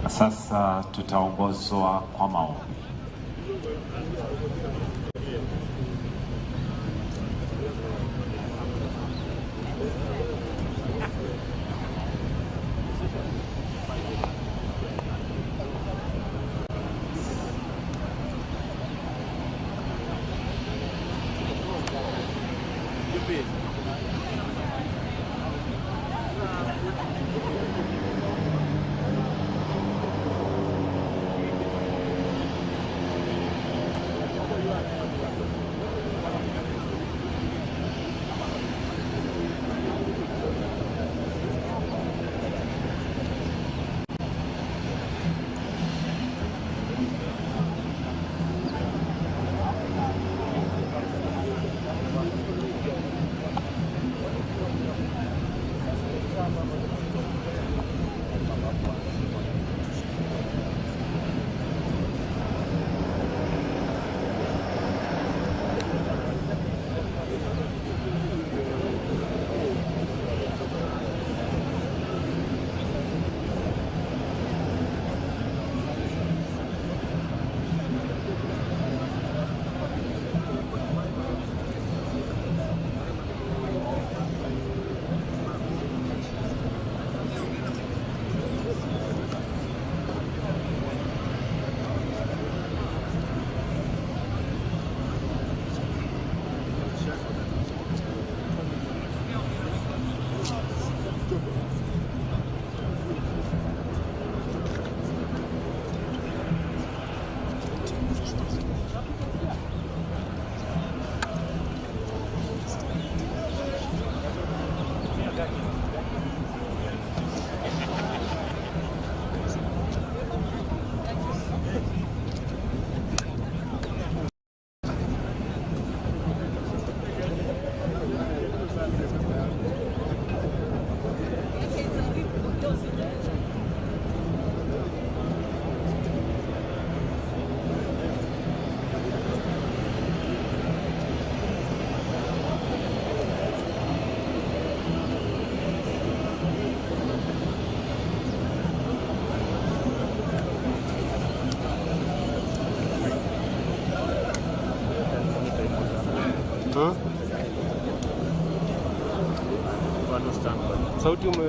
Sasa tutaongozwa kwa maombi. Sauti ume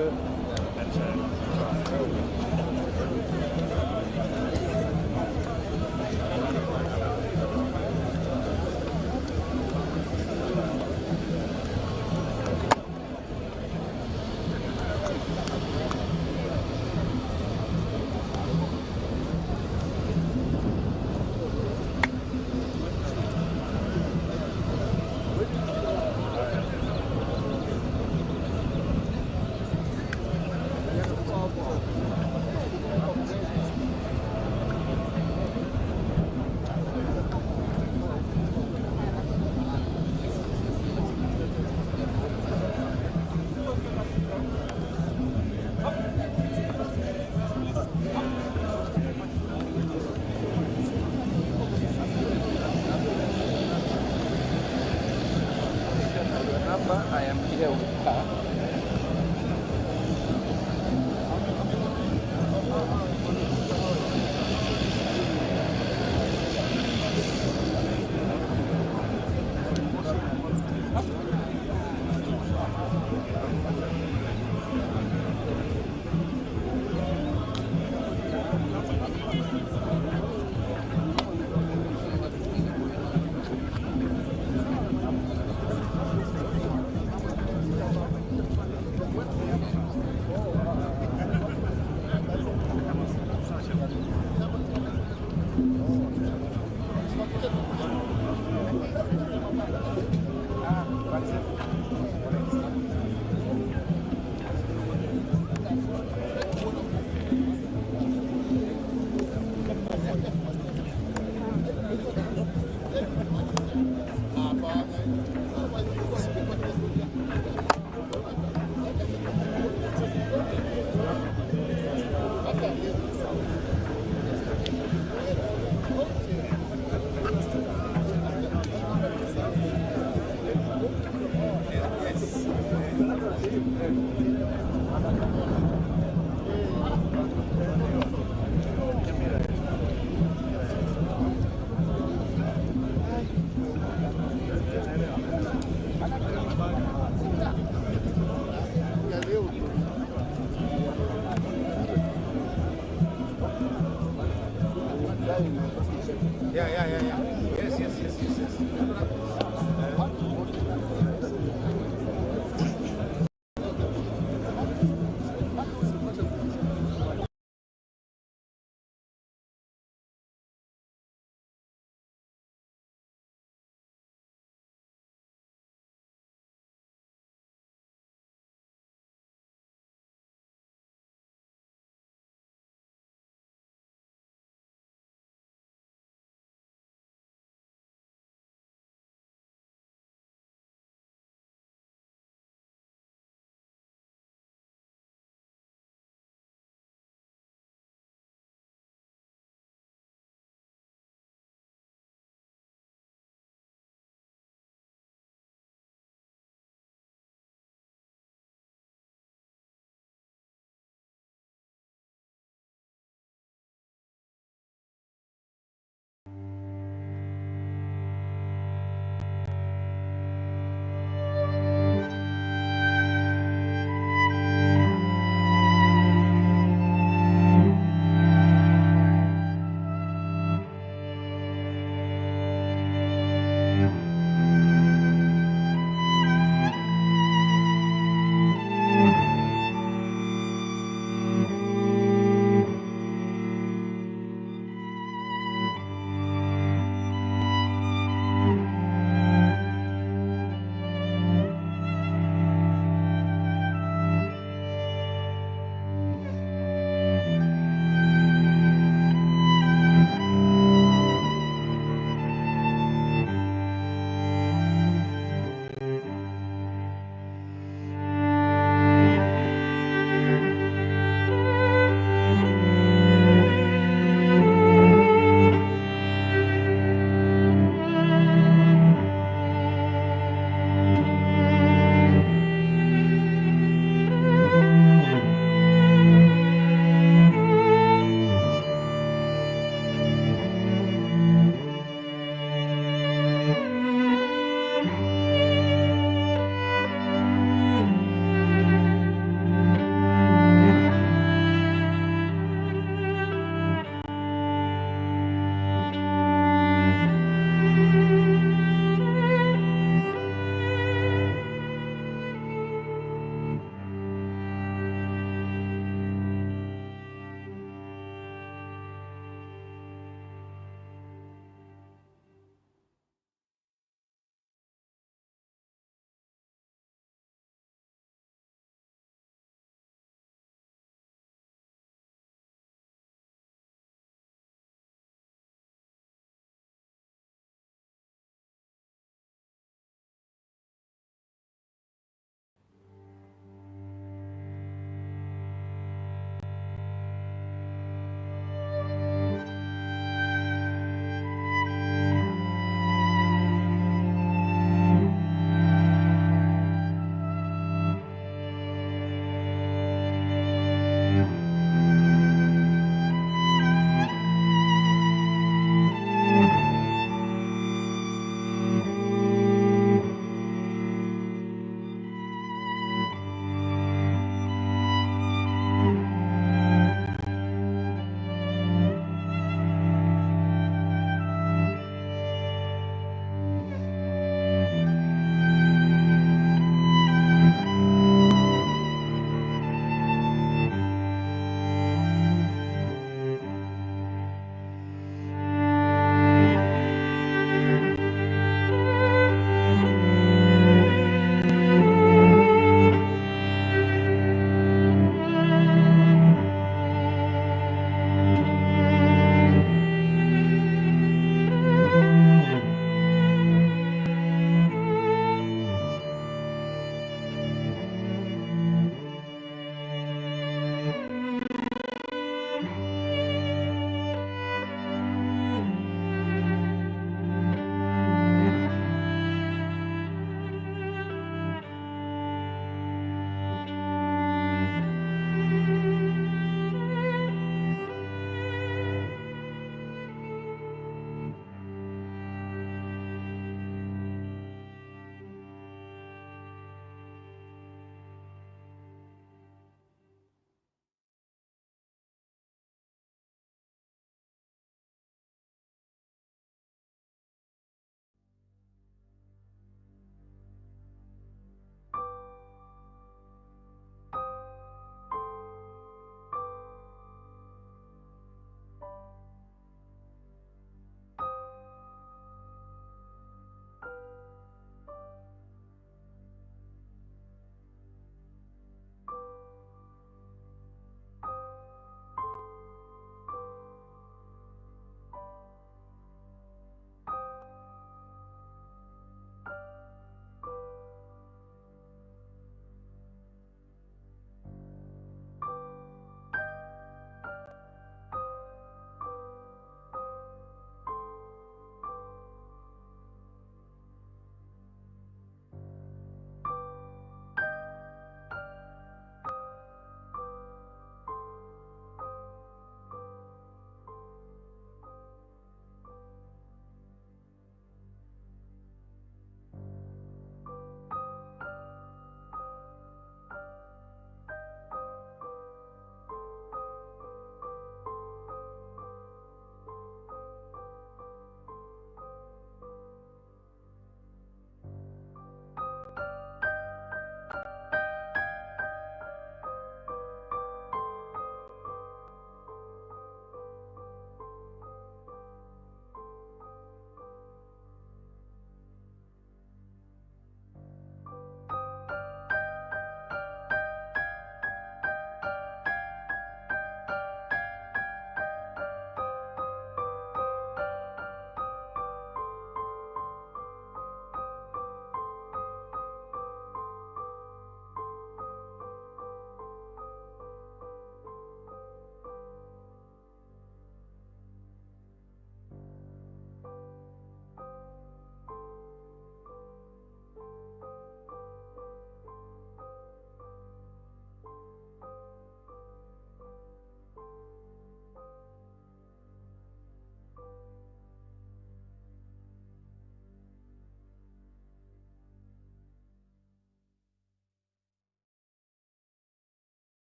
I am here with her.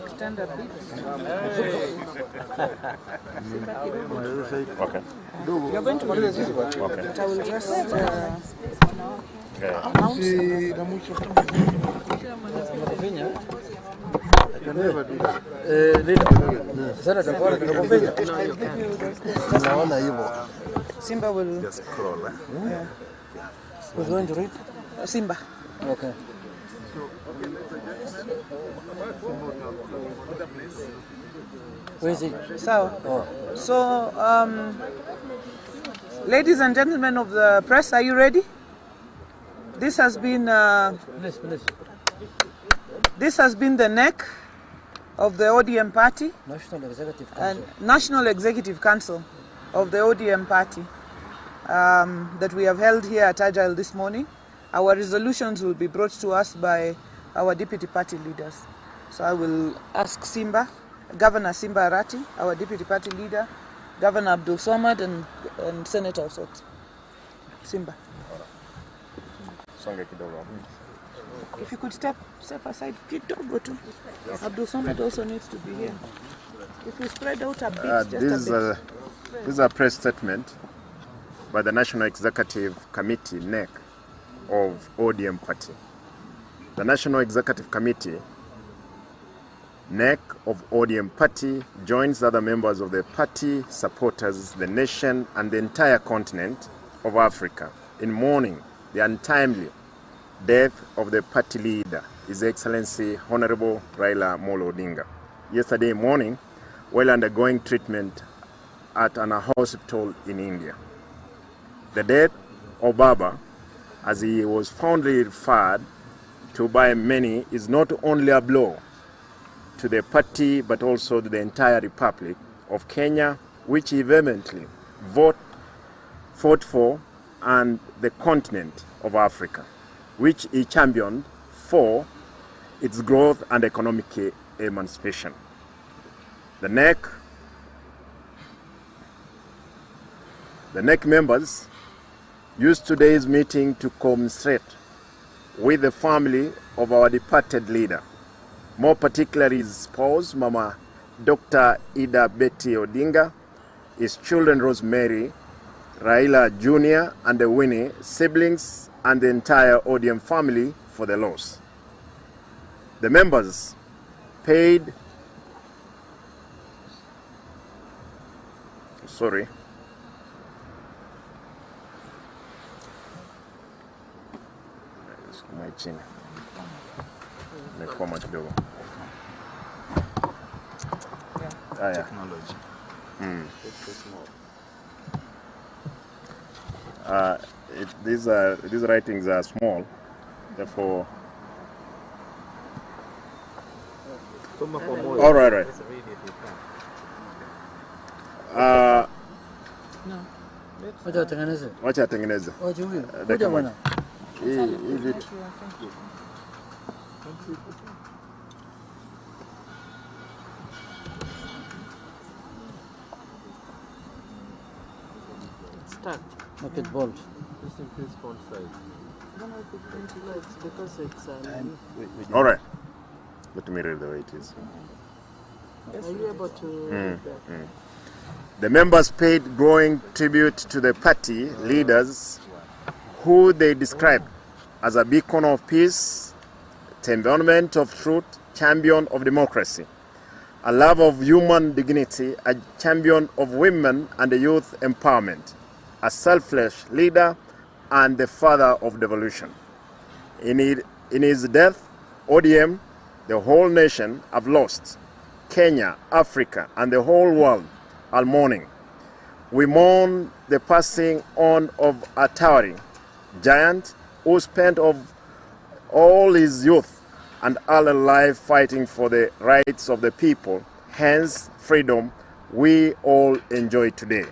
Extend a bit. Okay. You're going to do this, Okay. but I will just announce. Simba will Just scroll. yeah. Who's going to read? Simba. Okay. Where is it? So, ladies and gentlemen of the press, are you ready? This has been Please. this has been the neck of the ODM party National Executive and Council. National Executive Council of the ODM party that we have held here at Agile this morning. Our resolutions will be brought to us by our deputy party leaders. So I will ask Simba, Governor Simba Arati, our deputy party leader, Governor Abdul Somad, and Senator Osot. Simba. If you could step aside, kidogo tu. Abdul Somad also needs to be here. If you spread out a bit, just a bit. This is a press statement by the National Executive Committee, NEC, of ODM Party. The National Executive Committee, NEC of ODM Party, joins other members of the party, supporters, the nation, and the entire continent of Africa in mourning the untimely death of the party leader, His Excellency Honorable Raila Odinga, yesterday morning while undergoing treatment at an hospital in India. The death of Baba, as he was fondly referred to by many, is not only a blow to the party but also to the entire Republic of Kenya, which he vehemently fought for, and the continent of Africa, which he championed for its growth and economic emancipation. The NEC members used today's meeting to commiserate with the family of our departed leader, more particularly his spouse, Mama Dr. Ida Betty Odinga, his children Rosemary, Raila Jr. and Winnie, siblings, and the entire ODM family for the loss. The members paid chini nimekwama kidogo. Technology. These writings are small, therefore. All right. Wacha atengeneze. Kuja bwana. Hii vitu. Start. Make it bold. Just increase font size. Because it's All right. Let me read the way it is. are you able to The members paid growing tribute to the party leaders who they described as a beacon of peace, embodiment of truth, champion of democracy, a love of human dignity, a champion of women and youth empowerment, a selfless leader, and the father of devolution. In his death, ODM, the whole nation, have lost. Kenya, Africa, and the whole world are mourning. We mourn the passing on of a towering giant who spent of all his youth and early life fighting for the rights of the people, hence freedom we all enjoy today.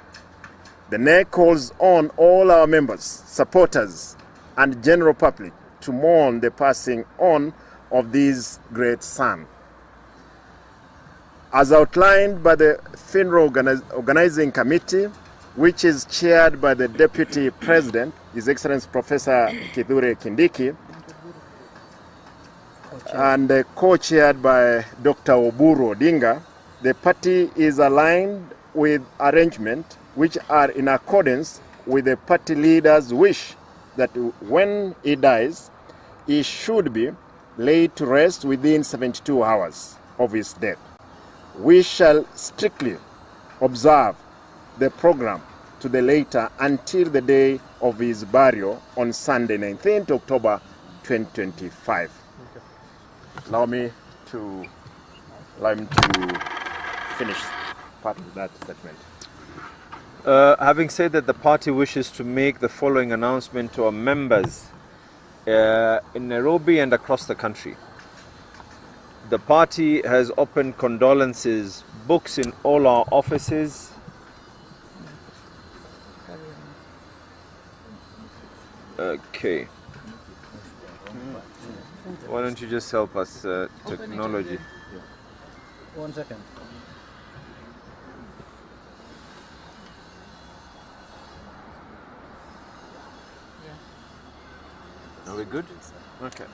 The NEC calls on all our members, supporters, and general public to mourn the passing on of this great son. As outlined by the funeral organizing committee, which is chaired by the Deputy President, His Excellency Professor Kithure Kindiki, and co-chaired by Dr. Oburu Odinga, the party is aligned with arrangements which are in accordance with the party leader's wish that when he dies, he should be laid to rest within 72 hours of his death. We shall strictly observe the program to the letter until the day of his burial on Sunday, 19th October 2025. Okay. Allow him to finish part of that statement. Having said that, the party wishes to make the following announcement to our members in Nairobi and across the country. The party has opened condolences books in all our offices. Okay. Why don't you just help us, technology? 1 second. Are we good? Okay.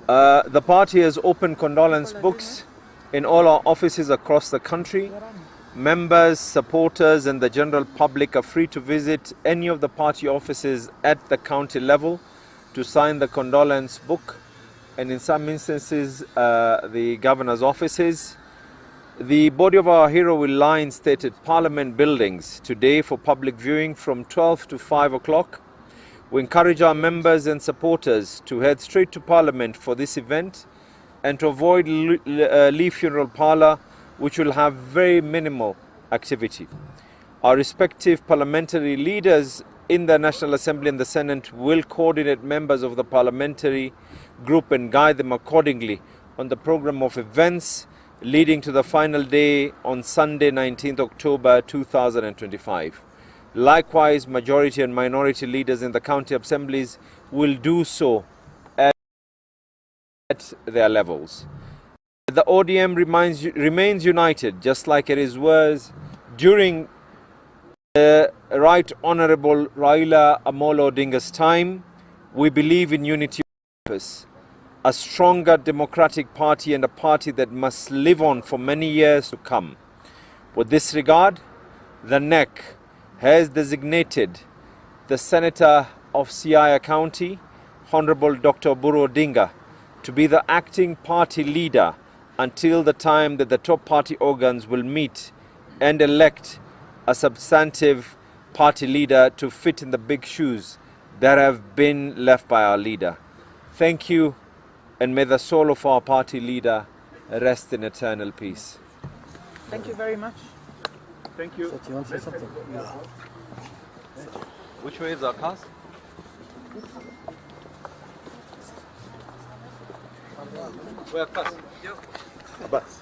The party has opened condolence books in all our offices across the country. Members, supporters and the general public are free to visit any of the party offices at the county level to sign the condolence book, and in some instances the governor's offices. The body of our hero will lie in stated Parliament buildings today for public viewing from 12 to 5 o'clock. We encourage our members and supporters to head straight to Parliament for this event and to avoid Lee Funeral Parlour, which will have very minimal activity. Our respective parliamentary leaders in the National Assembly and the Senate will coordinate members of the parliamentary group and guide them accordingly on the program of events leading to the final day on Sunday, 19th October 2025. Likewise, majority and minority leaders in the county assemblies will do so at their levels. The ODM remains united, just like it was during the Right Honourable Raila Odinga's time. We believe in unity of purpose, a stronger democratic party and a party that must live on for many years to come. With this regard, the NEC has designated the Senator of Siaya County, Honorable Dr. Oburu Odinga, to be the acting party leader until the time that the top party organs will meet and elect a substantive party leader to fit in the big shoes that have been left by our leader. Thank you, and may the soul of our party leader rest in eternal peace. Thank you very much. Thank you. So, do you want to say something? Which way is our cars? Where cars? Bus.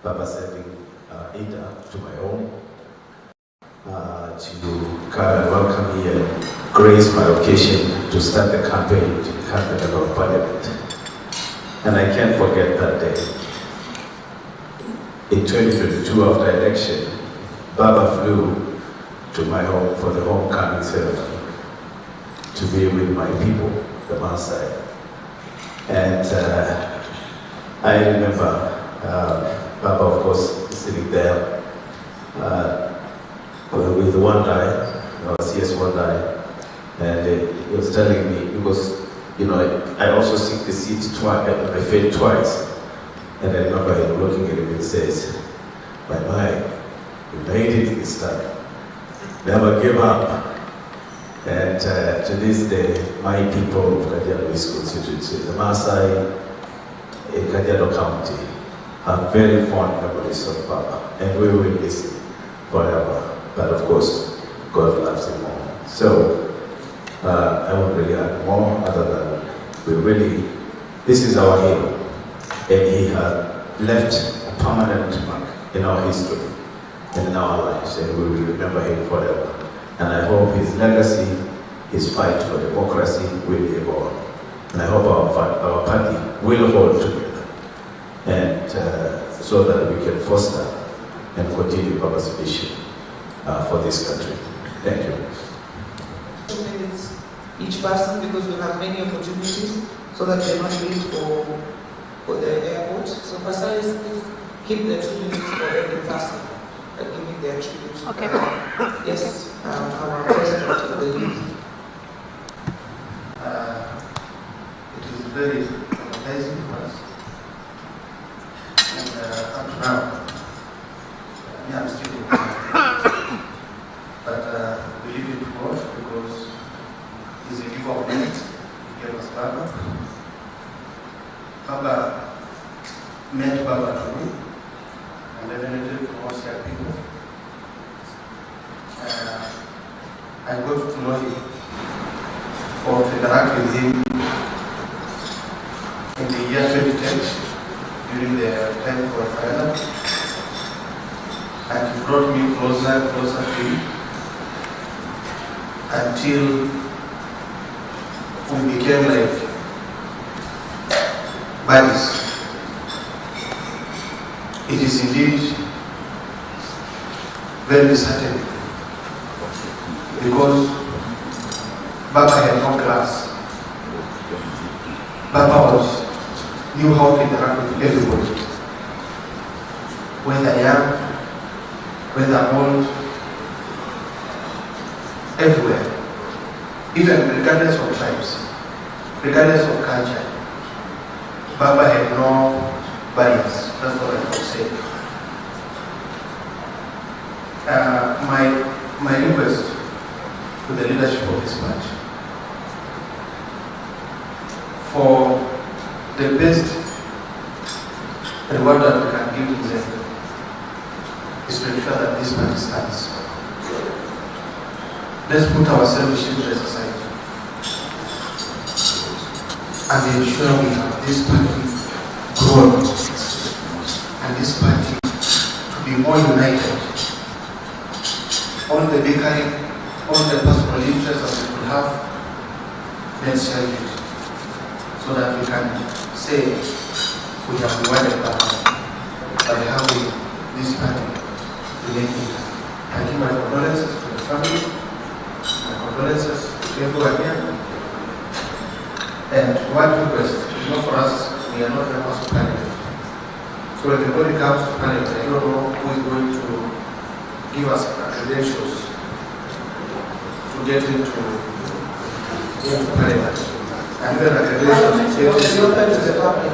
Baba sending Ida to my home to come and welcome me and grace my occasion to start the campaign to become the Member of Parliament. And I can't forget that day. In 2022, after election, Baba flew to my home for the homecoming ceremony to be with my people, the Maasai. And I remember Baba, of course, sitting there with one guy, CS one guy, and he was telling me, because, you know, I also seek the seat twice, I failed twice. And I remember him looking at him and says, "My, you made it this time. Never give up." And to this day, my people of Kajiado East constituency, the Maasai in Kajiado County, have very fond memories of Baba, and we will miss him forever. But of course, God loves him more. So I won't really add more other than this is our hero, and he has left a permanent mark in our history and in our lives, and we will remember him forever. And I hope his legacy, his fight for democracy will live on. And I hope our party will hold together, and so that we can foster and continue Baba's vision for this country. Thank you. 2 minutes each person, because we have many opportunities, so that they're not late for the airport. So Pastor, please keep the 2 minutes for every person giving their tribute. Okay. Yes, our president for the youth. It is very amazing for us. And up to now, I'm still but we leave it to God, because He's a giver of life. He gave us Baba. Baba met Baba to me, and then to most young people. I got to know him, or to interact with him in the year 2010, during the time for referendum. And he brought me closer and closer to him, until we became like buddies. It is indeed very disheartening, because Baba had no class. Baba knew how to interact with everybody, whether young, whether old, everywhere, even regardless of tribes, regardless of culture. Baba had no barriers. That's what I would say. My request to the leadership of this party, for the best reward that we can give to them, is to ensure that this party stands. Let's put our selfish interests aside and ensure we have this party grown, and this party to be more united. All the bickering, all the personal interests that we will have, let's shelve it, so that we can say we have rewarded by having this party related. I give my condolences to the family, my condolences to everyone here. And one request, for us, we are not members of Parliament. So when the body comes to Parliament, I don't know who is going to give us credentials to get into Parliament. And then accreditations to get into the public.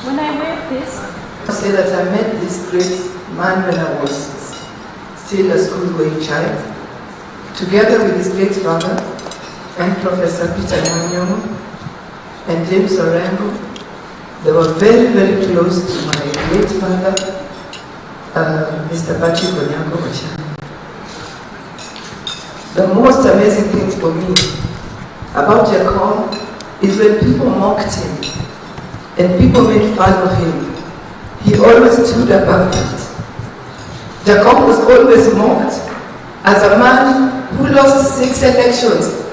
When I read this, I say that I met this great man when I was still a schoolboy child, together with his great father and Professor Peter Nyonyo and James Orengo. They were very, very close to my great father, Mr. Patrick Onyango Ocha. The most amazing thing for me about Jacob is when people mocked him and people made fun of him, he always stood above it. Jacob was always mocked as a man who lost 6 elections,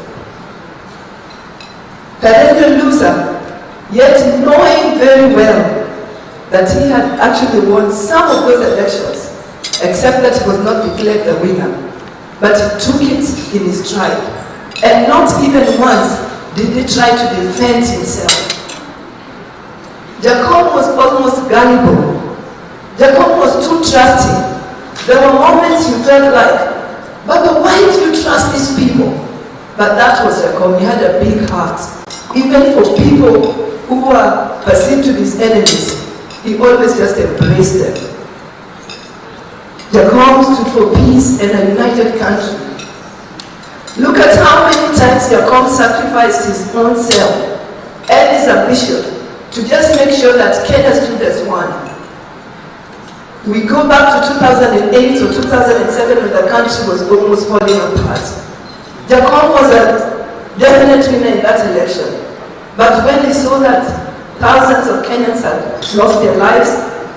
perennial loser, yet knowing very well that he had actually won some of those elections, except that he was not declared the winner. But he took it in his stride. And not even once did he try to defend himself. Jacob was almost gullible. Jacob was too trusting. There were moments you felt like, Baba, why do you trust these people? But that was Jacob. He had a big heart. Even for people who were perceived to be his enemies, he always just embraced them. Jacob stood for peace and a united country. Look at how many times Jacob sacrificed his own self and his ambition to just make sure that Kenya stood as one. We go back to 2008 or 2007 when the country was almost falling apart. Jacob was a definite winner in that election. But when he saw that thousands of Kenyans had lost their lives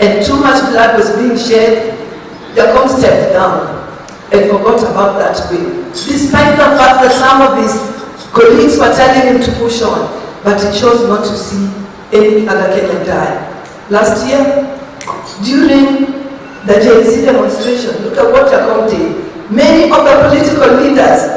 and too much blood was being shed, Jacob stepped down and forgot about that win. Despite the fact that some of his colleagues were telling him to push on, but he chose not to see any other Kenyan die. Last year, during the JNC demonstration, look at what Jacob did. Many of the political leaders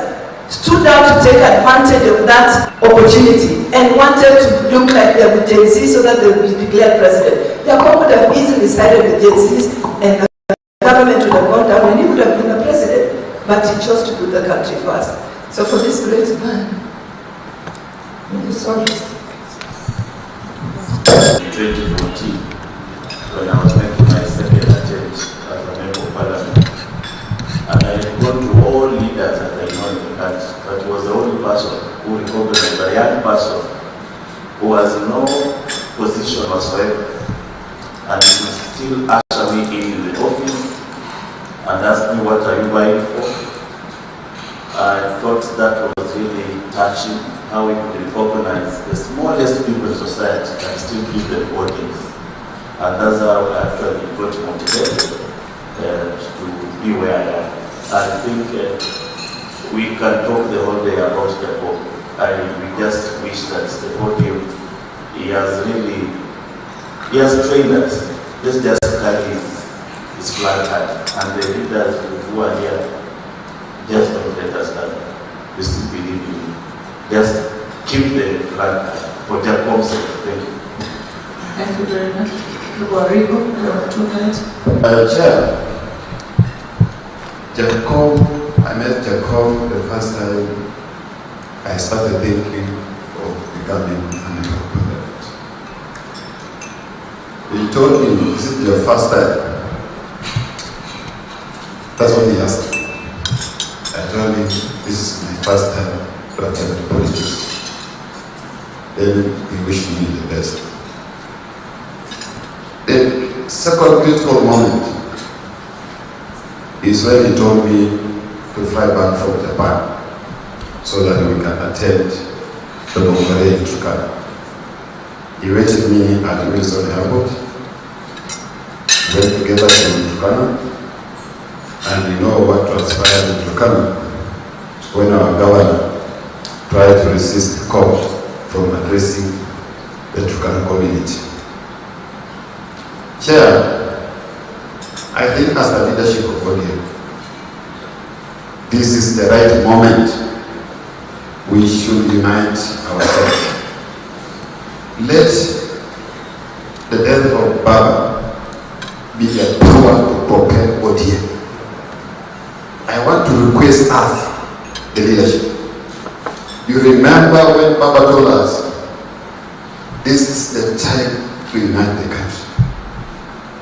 stood out to take advantage of that opportunity and wanted to look like they were Gen Z so that they would be declared president. Jacob would have easily sided with Gen Zs and the government would have gone down and he would have been the president. But he chose to put the country first. So for this great man, may you so rest. In 2014, when I was making my second attempt as a member of parliament, and I had gone to all leaders that I know in the country, but he was the only person who recognized a young person who was in no position whatsoever, and he could still usher me in the office and ask me, what are you buying for? I thought that was really touching, how we could recognize the smallest people in society and still give them audience. And that's how I actually got motivated to be where I am. I think we can talk the whole day about the book. We just wish that the podium, he has trained us. Let's just carry his flag high. And the leaders who are here, just don't let us down. We still believe in you. Just keep the flag high. For Jacob's sake, thank you. Thank you very much. Luarigo, you have 2 minutes. Chair, Jacob, I met Jacob the first time I started thinking of becoming a member of parliament. He told me, "Is it your first time?" That's what he asked me. I told him, "This is my first time to attend politics." Then he wished me the best. The second critical moment is when he told me to fly back from Japan so that we can attend the Bombardier in Turkana. He waited me at Wilson Airport, went together to Turkana, and you know what transpired in Turkana when our governor tried to resist the court from addressing the Turkana community. Chair, I think as the leadership of ODM, this is the right moment. We should unite ourselves. Let the death of Baba be a power to propel ODM. I want to request us, the leadership. You remember when Baba told us, this is the time to unite the country.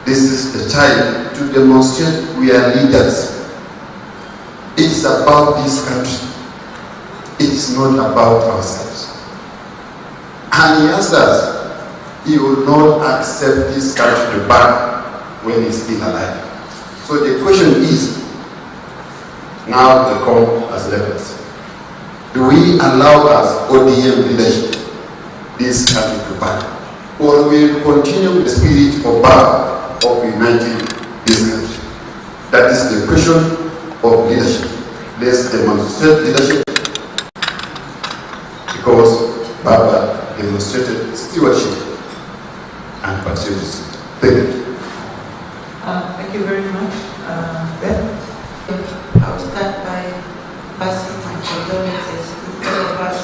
This is the time to demonstrate we are leaders. It is about this country. It is not about ourselves. And he asked us, he will not accept this country to burn when he's still alive. So the question is, now the call has left us. Do we allow as ODM leadership this country to burn? or we will continue with the spirit of Baba of uniting this country? That is the question of leadership. Let's demonstrate leadership, because Baba demonstrated stewardship and patriotism. Thank you. Thank you very much, Ben. I will start by passing my condolences to all of us,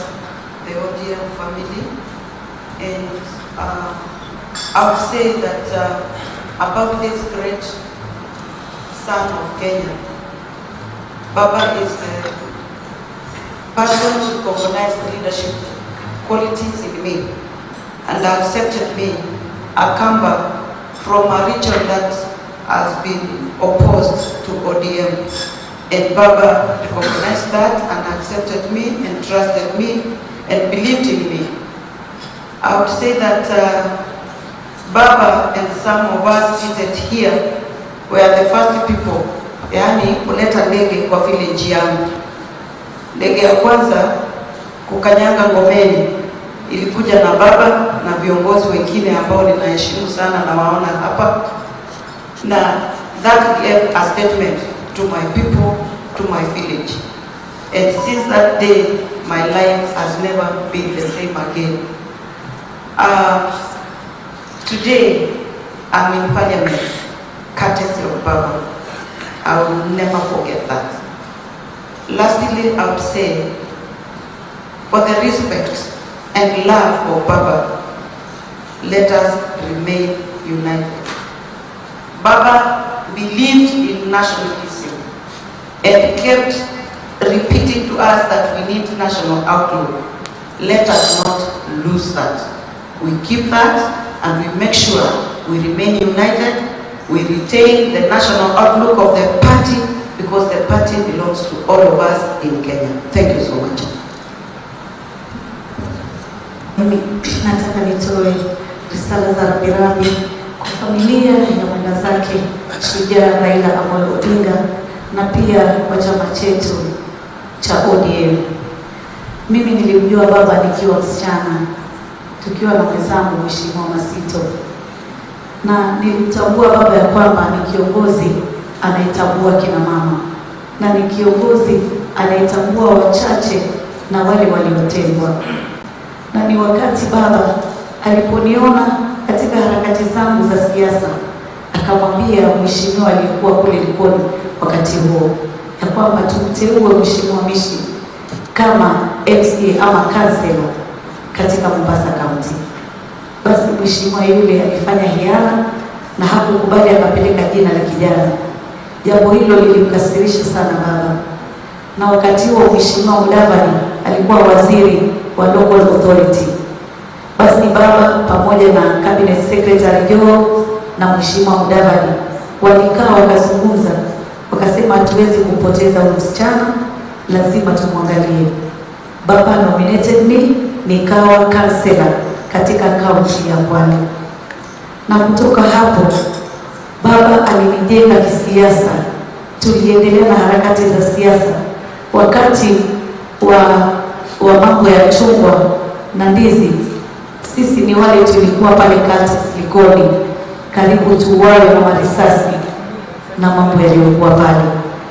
the ODM family, and I would say that about this great son of Kenya, Baba is the person who recognized leadership qualities in me and accepted me, a Kamba, from a region that has been opposed to ODM. And Baba recognized that and accepted me and trusted me and believed in me. I would say that Baba and some of us seated here were the first people, yani kuleta ndege kwa village yangu. Ndege ya kwanza kukanyaga ngomeni ilikuja na Baba na viongozi wengine ambao ninaheshimu sana na waona hapa, na that gave a statement to my people, to my village. And since that day, my life has never been the same again. Today, I'm in Parliament, courtesy of Baba. I will never forget that. Lastly, I would say, for the respect and love of Baba, let us remain united. Baba believed in nationalism and kept repeating to us that we need national outlook. Let us not lose that. We keep that and we make sure we remain united. We retain the national outlook of the party because the party belongs to all of us in Kenya. Thank you so much. Nataka nitoe risala za rambirambi kwa familia na mwenda zake shujaa Raila Odinga na pia kwa chama chetu cha ODM. Mimi nilimjua Baba nikiwa msichana, tukiwa na mwenzangu Mheshimiwa Masito, na nilimtambua Baba ya kwamba ni kiongozi anayetambua kina mama na ni kiongozi anayetambua wachache na wale waliotengwa. Na ni wakati Baba aliponiona katika harakati zangu za siasa, akamwambia mheshimiwa aliyekuwa kule Likoni wakati huo ya kwamba tumteue Mheshimiwa Mishi kama MCA ama kansela katika Mombasa County. Basi mheshimiwa yule alifanya hiana na hakukubali, akapeleka jina la kijana. Jambo hilo lilimkasirisha sana Baba. Na wakati huo Mheshimiwa Mudavadi alikuwa waziri wa local authority. Basi Baba pamoja na cabinet secretary Joe na Mheshimiwa Mudavadi walikaa wakazungumza, wakasema hatuwezi kumpoteza huyu msichana, lazima tumwangalie. Baba nominated me, nikawa kansela katika kaunti ya Pwani. Na kutoka hapo Baba alinijenga kisiasa. Tuliendelea na harakati za siasa. Wakati wa mambo ya chungwa na ndizi, sisi ni wale tulikuwa pale kati Likoni, karibu tuwawe na marisasi na mambo yaliyokuwa pale.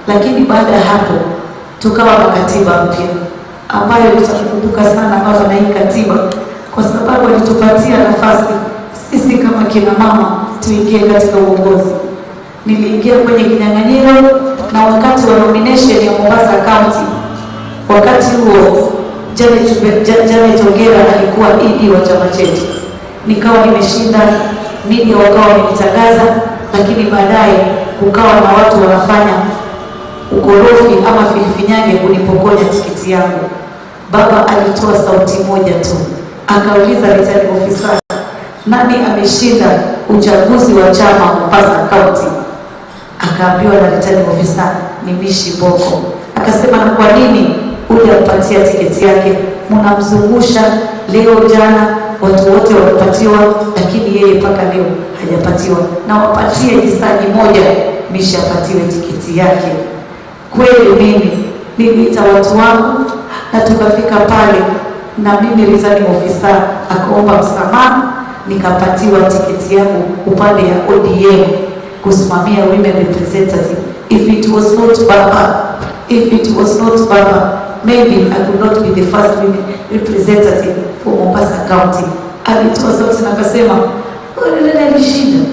Lakini baada ya hapo tukawa na katiba mpya ambayo tutakumbuka sana Baba na hii katiba, kwa sababu alitupatia nafasi sisi kama kina mama tuingie katika uongozi. Niliingia kwenye kinyang'anyiro, na wakati wa nomination ya Mombasa County, wakati huo Janet Ongera alikuwa ED wa chama chetu. Nikawa nimeshinda, media wakawa wamenitangaza, lakini baadaye kukawa na watu wanafanya ukorofi ama filifinyange kunipokonya tiketi yangu. Baba alitoa sauti moja tu, akauliza returning officer, nani ameshinda uchaguzi wa chama Mombasa County? Akaambiwa na returning officer ni Mishi Boko. Akasema, na kwa nini hujampatia tiketi yake? Mnamzungusha leo jana watu wote wamepatiwa, lakini yeye mpaka leo hajapatiwa. Na wapatie jisani moja Mishi apatiwe tiketi yake. Kweli mimi niliita watu wangu na tukafika pale, na mimi returning officer akaomba msamaha, nikapatiwa tiketi yangu upande ya ODM kusimamia women representative. If it was not Baba, maybe I could not be the first women representative for Mombasa County. Alitoa sauti na akasema, "Dada alishinda.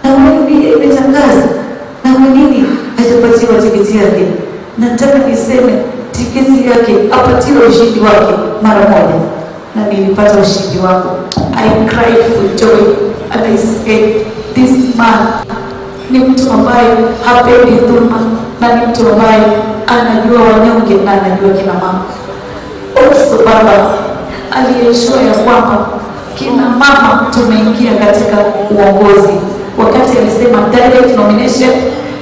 Na mimi imetangaza. Na nini hajapatiwa tiketi yake?" Nataka niseme tiketi yake apatiwe ushindi wake mara moja. Na nilipata ushindi wangu. I cried for joy and I said, this man ni mtu ambaye hapendi dhulma, na ni mtu ambaye anajua wanyonge na anajua kina mama. Also Baba aliensure ya kwamba kina mama tumeingia katika uongozi. Wakati alisema direct nomination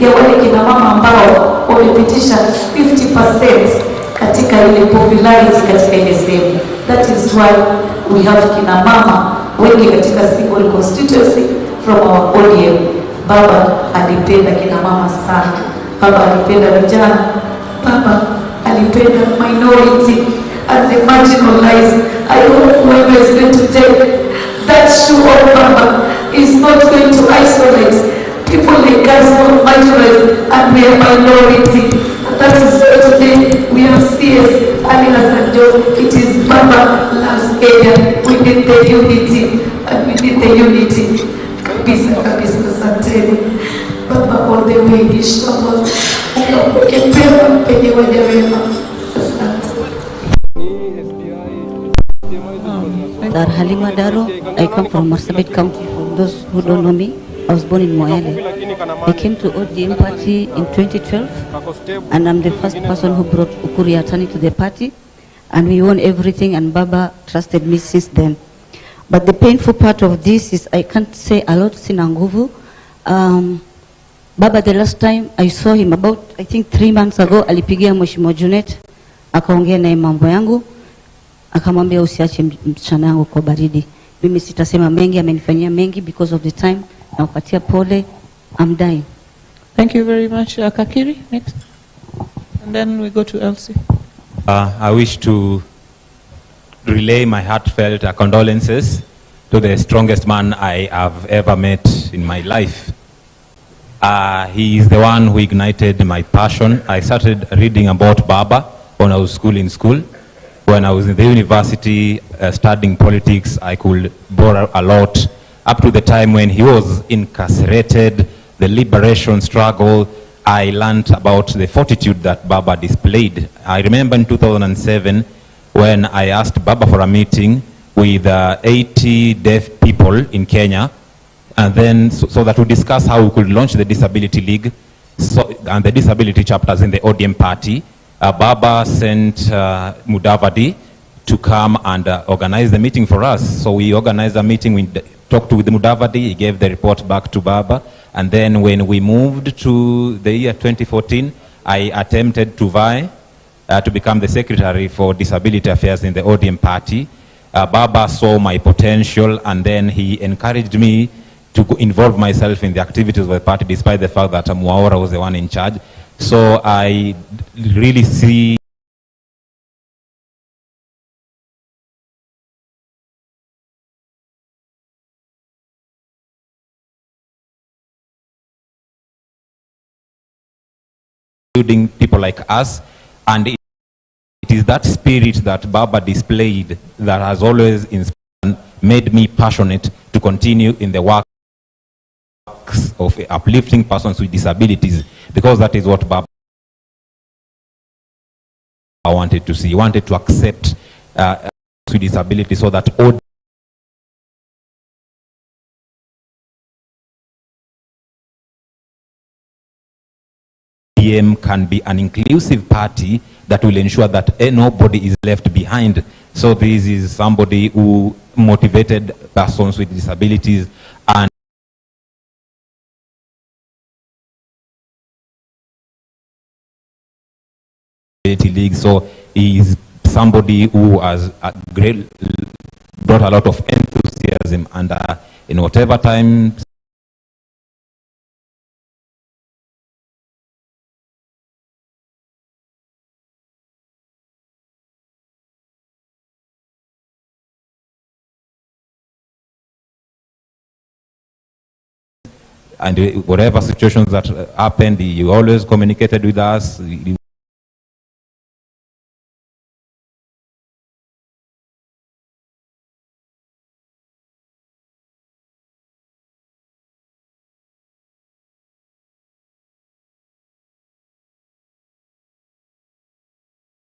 ya wale kina mama ambao wamepitisha 50% katika ile popularity katika ile sehemu. That is why we have kina mama wengi katika single constituency from our ODM. Baba alipenda kina mama sana. Baba alipenda vijana. Baba alipenda minority and the marginalized. I hope whoever is going to take that shoe of Baba is not going to isolate people like us who are marginalized and we are minority. That is why today we have CS Ali Hassan Joe. It is Baba loves Kenya. We need the unity and we need the unity. Kabisa kabisa, asanteni. Baba all the way inshallah. Ukapoke pema penye waja wema. Asante. Dar Halima Daro. I come from Marsabit County. For those who don't know me, I was born in Moyale. I came to ODM party in 2012, and I'm the first person who brought Ukuri Atani to the party, and we won everything, and Baba trusted me since then. But the painful part of this is I can't say a lot sinanguvu. Baba, the last time I saw him about, I think 3 months ago, alipigia Mheshimiwa Junet, akaongea naye mambo yangu, akamwambia usiache msichana yangu kwa baridi. Mimi sitasema mengi, amenifanyia mengi because of the time. Na upatia pole, I'm dying. Thank you very much, Kakiri. Next. And then we go to Elsie. I wish to relay my heartfelt condolences to the strongest man I have ever met in my life. He is the one who ignited my passion. I started reading about Baba when I was in school. When I was in the university studying politics, I could borrow a lot. Up to the time when he was incarcerated, the liberation struggle, I learned about the fortitude that Baba displayed. I remember in 2007 when I asked Baba for a meeting with 80 deaf people in Kenya, and then so that we discuss how we could launch the Disability League and the disability chapters in the ODM party. Baba sent Mudavadi to come and organize the meeting for us. So we organized a meeting, we talked with Mudavadi, he gave the report back to Baba, and then when we moved to the year 2014, I attempted to vie to become the secretary for disability affairs in the ODM party. Baba saw my potential, and then he encouraged me to involve myself in the activities of the party, despite the fact that Muaora was the one in charge. So I really see including people like us, and it is that spirit that Baba displayed that has always inspired, made me passionate to continue in the work of uplifting persons with disabilities, because that is what Baba wanted to see. He wanted to accept with disability so that all ODM can be an inclusive party that will ensure that nobody is left behind. So this is somebody who motivated persons with disabilities and league. So he is somebody who has brought a lot of enthusiasm, and in whatever time And whatever situations that happened, he always communicated with us.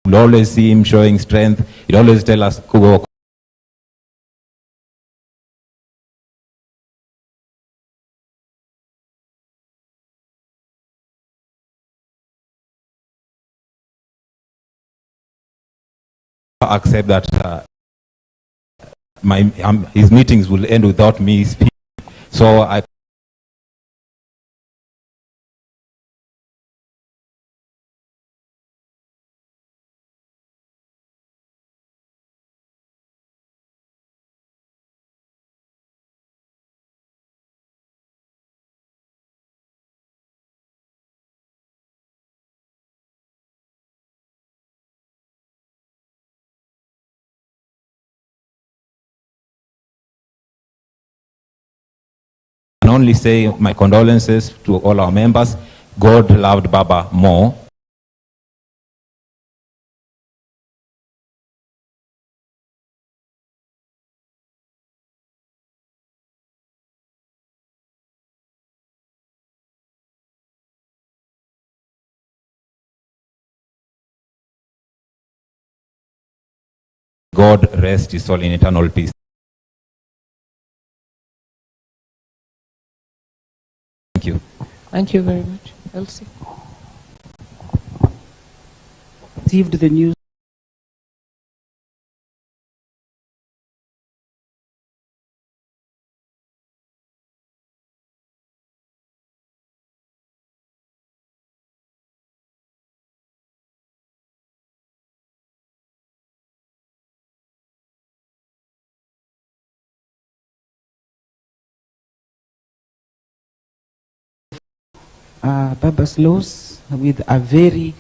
We'll always see him showing strength. He'd always tell us, Kugo, accept that his meetings will end without me speaking. So I can only say my condolences to all our members. God loved Baba more. God rest his soul in eternal peace. Thank you. Thank you very much. Elsie. Received the news. Baba's loss with a very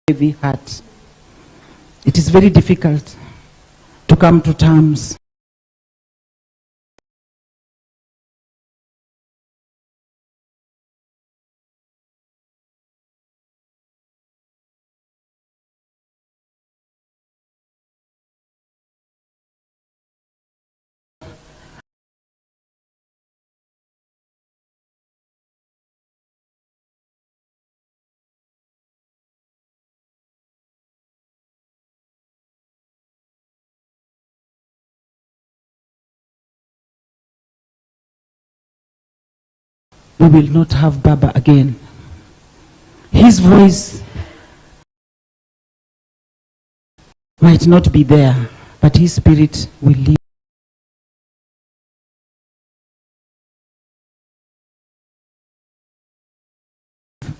heavy heart. It is very difficult to come to terms. We will not have Baba again. His voice might not be there, but his spirit will live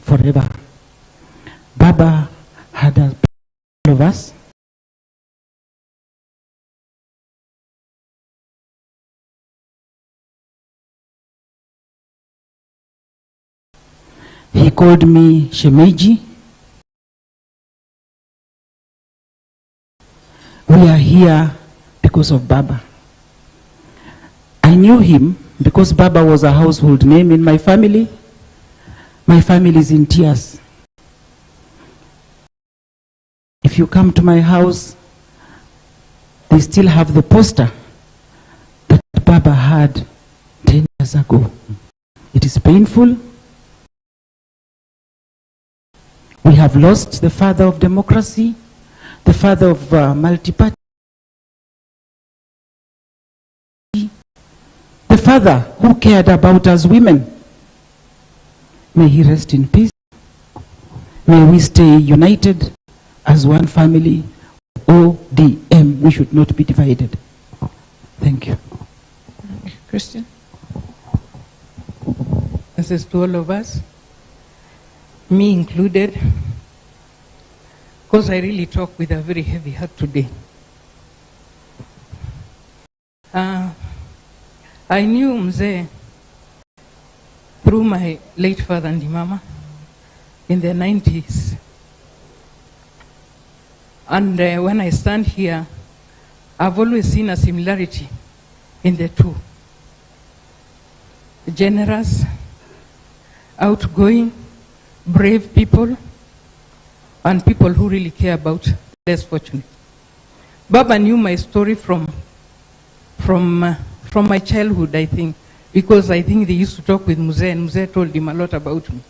forever. Baba had all of us. He called me Shemeji. We are here because of Baba. I knew him because Baba was a household name in my family. My family is in tears. If you come to my house, they still have the poster that Baba had 10 years ago. It is painful. We have lost the father of democracy, the father of multi-party, the father who cared about us women. May he rest in peace. May we stay united as one family. ODM, we should not be divided. Thank you. Christian? This is to all of us, me included, because I really talk with a very heavy heart today. I knew Mzee through my late father and mama in the 90s. And when I stand here, I've always seen a similarity in the two. Generous, outgoing, brave people, and people who really care about less fortunate. Baba knew my story from my childhood, I think, because I think they used to talk with Mzee, and Mzee told him a lot about me.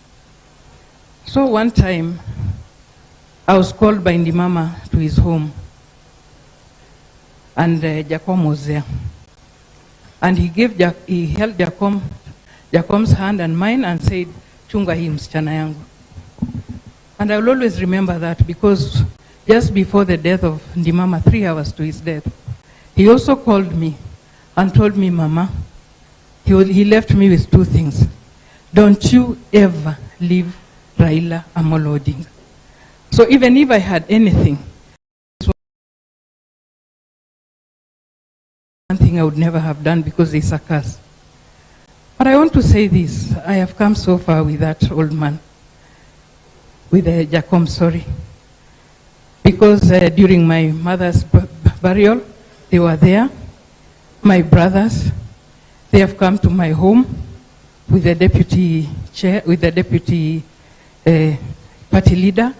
So one time, I was called by Ndimama to his home, and Jacom was there. And he held Jacom's hand and mine and said, "Chunga hii msichana yangu." And I will always remember that, because just before the death of Ndimama, 3 hours to his death, he also called me and told me, "Mama," he left me with 2 things. "Don't you ever leave Raila Amolo Odinga." So even if I had anything, one thing I would never have done, because it's a curse. But I want to say this, I have come so far with that old man, with Jacom, sorry. Because during my mother's burial, they were there. My brothers, they have come to my home with the deputy chair, with the deputy party leader,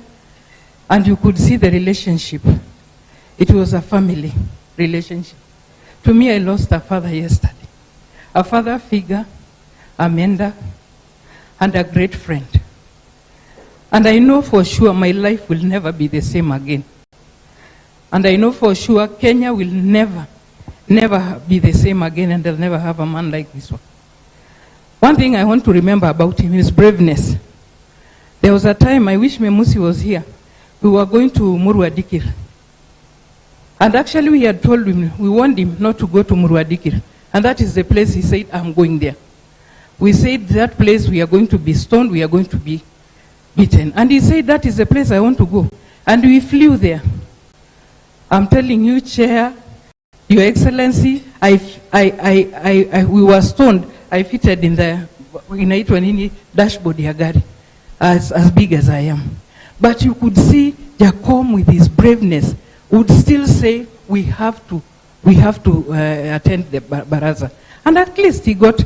and you could see the relationship. It was a family relationship. To me, I lost a father yesterday, a father figure, a mentor, and a great friend. And I know for sure my life will never be the same again. And I know for sure Kenya will never be the same again, and they'll never have a man like this one. One thing I want to remember about him is braveness. There was a time, I wish Memusi was here, we were going to Muruadikir. And actually we had told him, we warned him not to go to Muruadikir. And that is the place he said, "I'm going there." We said, "That place we are going to be stoned, we are going to be beaten." And he said, "That is the place I want to go." And we flew there. I'm telling you, Chair, Your Excellency, we were stoned. I fitted in the dashboard ya gari, as big as I am. But you could see Jacom with his braveness would still say, we have to attend the baraza. And at least he got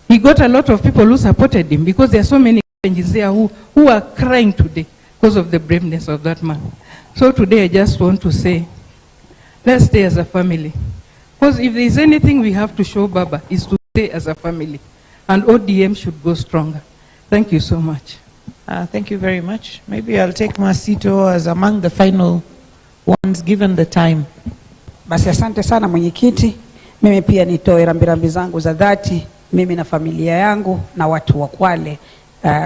a lot of people who supported him, because there are so many Kenyans there who are crying today because of the braveness of that man. So today I just want to say, let's stay as a family. Because if there is anything we have to show Baba, is to stay as a family. And ODM should go stronger. Thank you so much. Thank you very much. Maybe I'll take Masito as among the final ones, given the time. Basi asante sana mwenyekiti. Mimi pia nitoe rambirambi zangu za dhati, mimi na familia yangu na watu wa Kwale.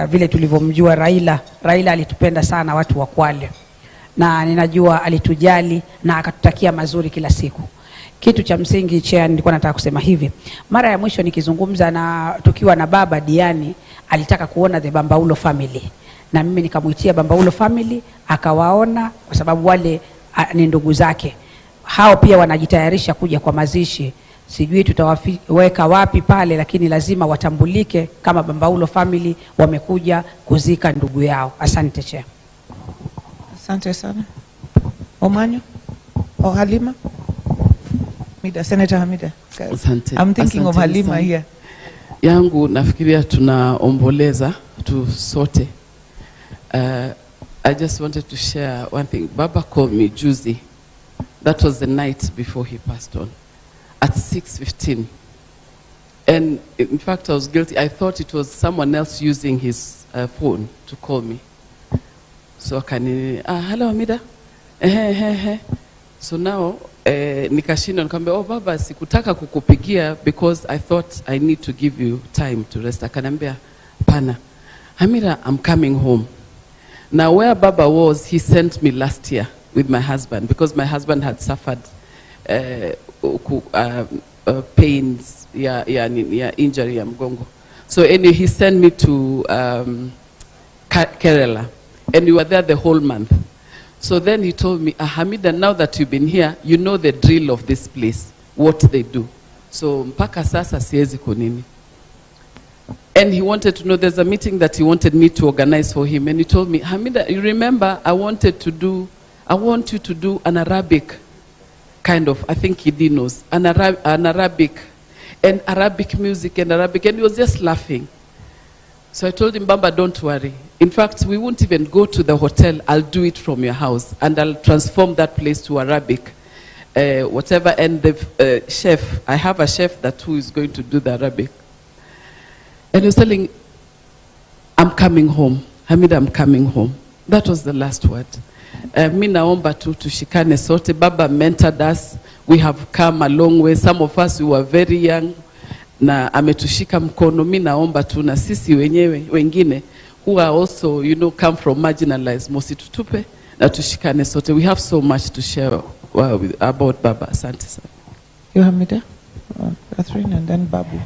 Vile tulivyomjua Raila alitupenda sana watu wa Kwale. Na ninajua alitujali na akatutakia mazuri kila siku. Kitu cha msingi, Chair, nilikuwa nataka kusema hivi. Mara ya mwisho nikizungumza tukiwa na baba Diani, alitaka kuona the Bambaulo family. Na mimi nikamuitia Bambaulo family, akawaona kwa sababu wale ni ndugu zake. Hao pia wanajitayarisha kuja kwa mazishi. Sijui tutawaweka wapi pale, lakini lazima watambulike kama Bambaulo family wamekuja kuzika ndugu yao. Asante, Chair. Asante sana. Omanyo? Or Halima? Senator Hamida. Asante. I'm thinking of Halima here. Yangu nafikiria tunaomboleza tu sote. I just wanted to share one thing. Baba called me juzi. That was the night before he passed on, at 6:15. And in fact, I was guilty. I thought it was someone else using his phone to call me. So hello Hamida. So now nikashinda nikamwambia, "Oh Baba, sikutaka kukupigia because I thought I need to give you time to rest." Akaniambia, "Pana, Hamida, I'm coming home." Now where Baba was, he sent me last year with my husband, because my husband had suffered pains, injury ya mgongo. So anyway, he sent me to Kerala, and we were there the whole month. So then he told me, Hamida, now that you've been here, you know the drill of this place, what they do. So mpaka sasa siwezi kunini. And he wanted to know, there's a meeting that he wanted me to organize for him. And he told me, Hamida, you remember I want you to do an Arabic kind of, I think he knows, an Arabic, and Arabic music and Arabic. And he was just laughing. So I told him, Baba, don't worry. In fact, we won't even go to the hotel. I'll do it from your house. And I'll transform that place to Arabic, whatever. And the chef, I have a chef who is going to do the Arabic. And he was telling, I'm coming home. Hamida, I'm coming home. That was the last word. Mi naomba tu tushikane sote. Baba mentored us. We have come a long way. Some of us, we were very young. Na ametushika mkono. Mi naomba tu na sisi wenyewe, wengine, who are also, come from marginalized, mositutupe na tushikane sote. We have so much to share about Baba. Asante sana. You, Hamida, Catherine, and then Babu.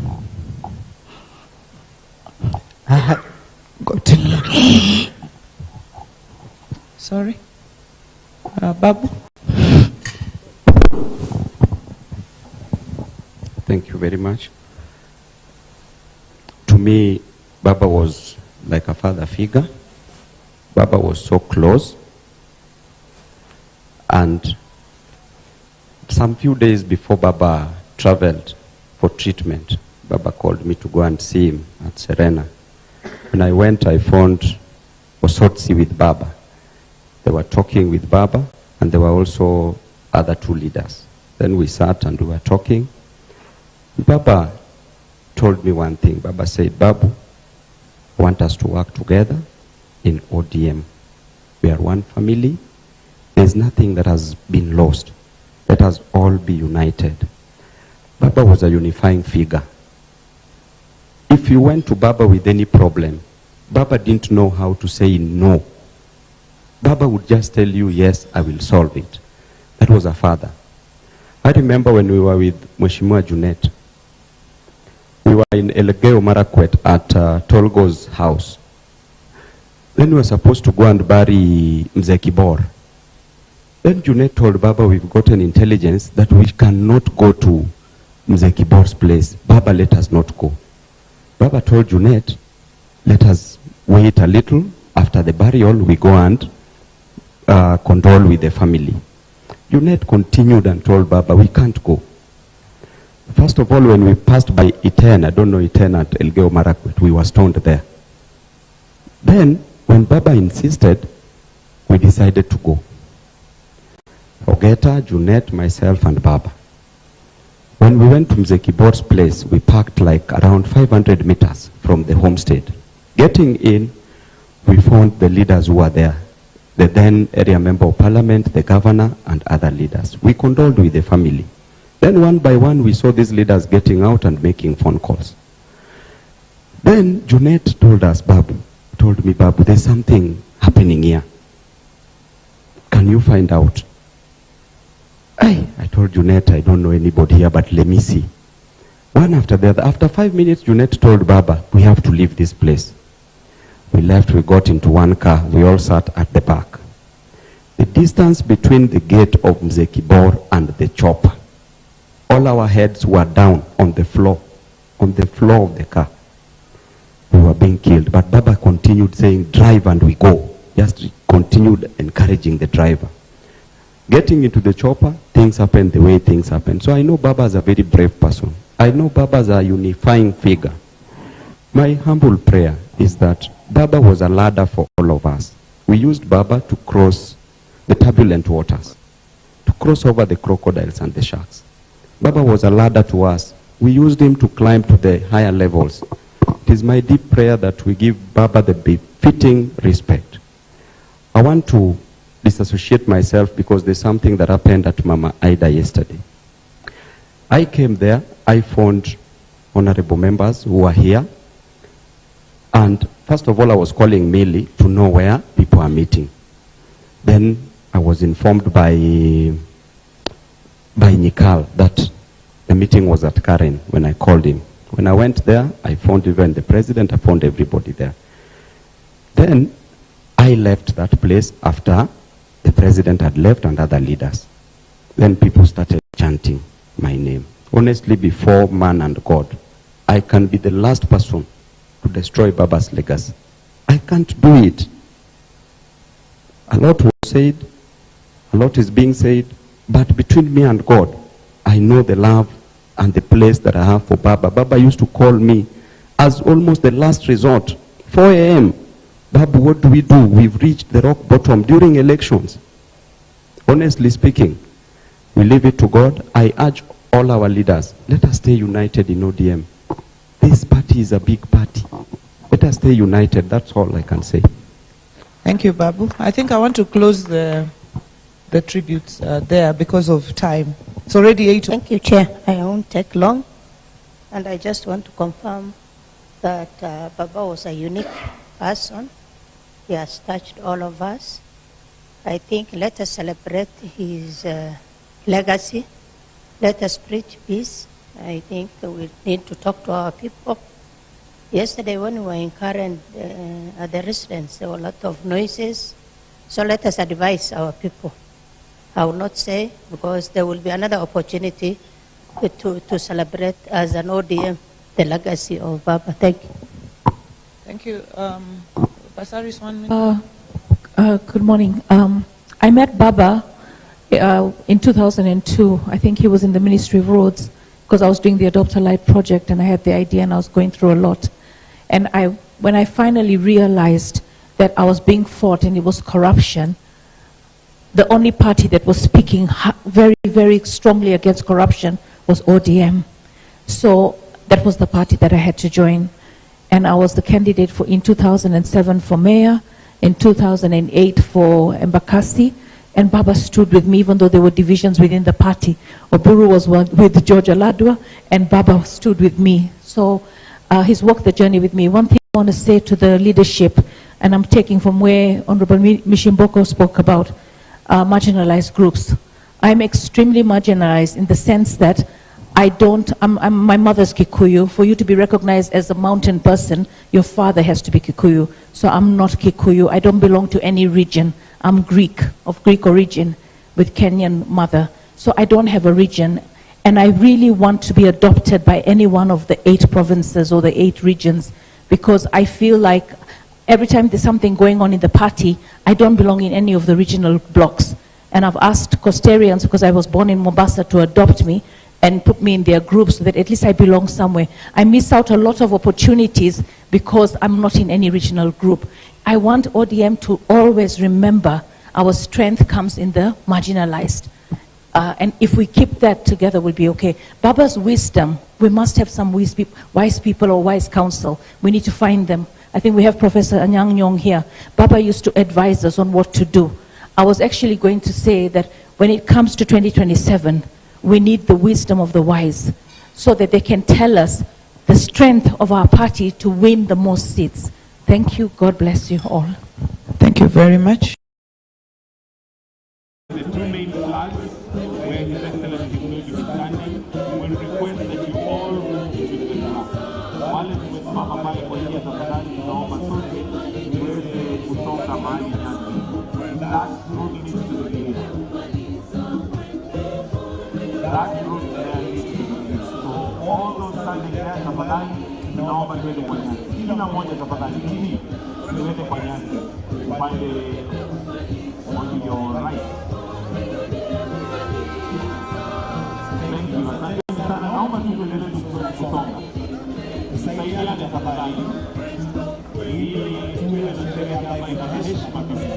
Sorry. Babu. Thank you very much. To me, Baba was like a father figure. Baba was so close. And some few days before Baba traveled for treatment, Baba called me to go and see him at Serena. When I went, I found Osotsi with Baba. They were talking with Baba, and there were also other two leaders. Then we sat and we were talking. Baba told me one thing. Baba said, Babu, I want us to work together in ODM. We are one family. There's nothing that has been lost. Let us all be united. Baba was a unifying figure. If you went to Baba with any problem, Baba didn't know how to say no. Baba would just tell you, yes, I will solve it. That was a father. I remember when we were with Mheshimiwa Junet, we were in Elgeyo Marakwet at Tolgo's house. Then we were supposed to go and bury Mzee Kibor. Then Junet told Baba, we've gotten intelligence that we cannot go to Mzee Kibor's place. Baba, let us not go. Baba told Junet, let us wait a little. After the burial, we go and condole with the family. Junet continued and told Baba, we can't go. First of all, when we passed by Iten, I don't know Iten at Elgeyo Marakwet, we were stoned there. Then, when Baba insisted, we decided to go. Ogeta, Junet, myself, and Baba. When we went to Mzee Kibor's place, we parked like around 500 meters from the homestead. Getting in, we found the leaders who were there. The then area member of parliament, the governor, and other leaders. We condoled with the family. Then one by one, we saw these leaders getting out and making phone calls. Then Junet told me, Babu, there's something happening here. Can you find out? I told Junet, I don't know anybody here, but let me see. One after the other. After 5 minutes, Junet told Baba, we have to leave this place. We left, we got into one car, we all sat at the back. The distance between the gate of Mzee Kibor and the chopper, all our heads were down on the floor of the car. We were being killed, but Baba continued saying, drive and we go. Just continued encouraging the driver. Getting into the chopper, things happened the way things happened. So I know Baba is a very brave person. I know Baba is a unifying figure. My humble prayer is that Baba was a ladder for all of us. We used Baba to cross the turbulent waters, to cross over the crocodiles and the sharks. Baba was a ladder to us. We used him to climb to the higher levels. It is my deep prayer that we give Baba the befitting respect. I want to disassociate myself because there's something that happened at Mama Ida yesterday. I came there, I found honorable members who were here, and first of all I was calling Millie to know where people are meeting. Then I was informed by Nikal that The meeting was at Karen when I called him. When I went there, I found even the president, I found everybody there. Then I left that place after the president had left and other leaders. Then people started chanting my name. Honestly, before man and God, I can be the last person to destroy Baba's legacy. I can't do it. A lot was said, a lot is being said, but between me and God, I know the love and the place that I have for Baba. Baba used to call me as almost the last resort, 4 a.m. Baba, what do? We've reached the rock bottom during elections. Honestly speaking, we leave it to God. I urge all our leaders, let us stay united in ODM. This party is a big party. Let us stay united. That's all I can say. Thank you, Babu. I think I want to close the tributes there because of time. It's already 8. Thank you, Chair. I won't take long. And I just want to confirm that Baba was a unique person. He has touched all of us. I think let us celebrate his legacy. Let us preach peace. I think we need to talk to our people. Yesterday when we were in Karen at the residence, there were a lot of noises. So let us advise our people. I will not say, because there will be another opportunity to celebrate as an ODM the legacy of Baba. Thank you. Thank you. Basaris, 1 minute. Good morning. I met Baba in 2002. I think he was in the Ministry of Roads because I was doing the Adopt a Light project and I had the idea and I was going through a lot. And when I finally realized that I was being fought and it was corruption, the only party that was speaking very, very strongly against corruption was ODM. So that was the party that I had to join. And I was the candidate in 2007 for mayor, in 2008 for Embakasi, and Baba stood with me even though there were divisions within the party. Oburu was with George Aladwa, and Baba stood with me. So he's walked the journey with me. One thing I want to say to the leadership, and I'm taking from where Honorable Mishimboko spoke about marginalized groups. I'm extremely marginalized in the sense that I'm my mother's Kikuyu. For you to be recognized as a mountain person, your father has to be Kikuyu. So I'm not Kikuyu. I don't belong to any region. I'm Greek, of Greek origin, with Kenyan mother. So I don't have a region. And I really want to be adopted by any one of the 8 provinces or the 8 regions, because I feel like every time there's something going on in the party, I don't belong in any of the regional blocks. And I've asked Costarians, because I was born in Mombasa, to adopt me and put me in their groups so that at least I belong somewhere. I miss out a lot of opportunities because I'm not in any regional group. I want ODM to always remember our strength comes in the marginalized. And if we keep that together, we'll be okay. Baba's wisdom, we must have some wise people or wise counsel. We need to find them. I think we have Professor Anyang Nyong here. Baba used to advise us on what to do. I was actually going to say that when it comes to 2027, we need the wisdom of the wise so that they can tell us the strength of our party to win the most seats. Thank you. God bless you all. Thank you very much. The 2 main flags where His Excellency will be standing, we will request that you all move to the flag. Wale tumesimama pale kwa njia tafadhali, tunaomba sote tuweze kusonga mahali nasi. That road needs to be clear. That road there needs to be clear. So all those standing there tafadhali, tunaomba tuende kwa nyasi. Kila mmoja tafadhali, ili tuende kwa nyasi. Upande on your right. Thank you. Asante sana. Naomba tuendelee kusonga. Tusaidiane tafadhali. Ili tuwe na sherehe ambayo ina heshima kabisa.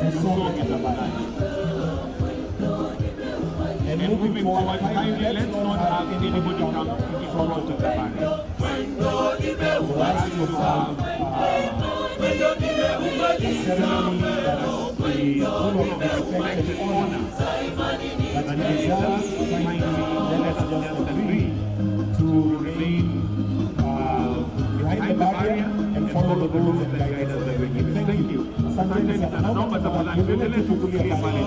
Tusonge tafadhali. And moving forward, kindly let's not have anybody come in front of the barrier. So as you have ceremony that is full of respect and honor that deserves, kindly let us just agree to remain behind the barrier and follow the rules and guidance that we give. Thank you. Asante sana. Naomba tafadhali tuendelee kukulia pale.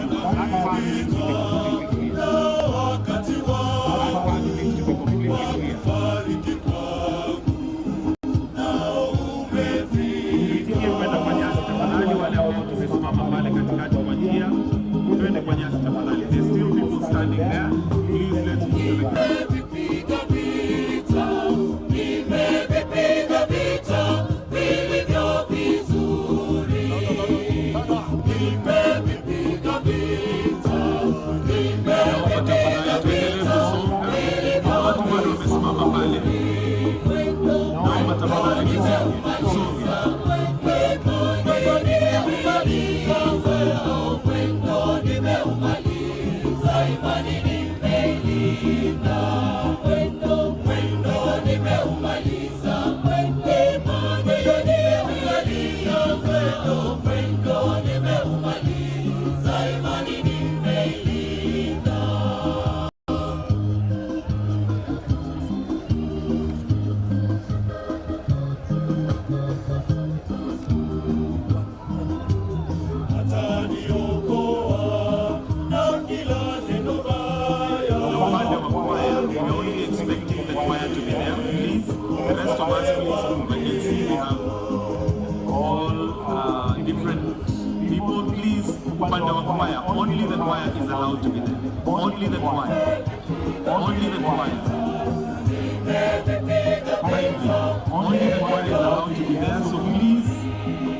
Only the choir is allowed to be there. Only the choir. Only the choir. Only the choir is allowed to be there. So please,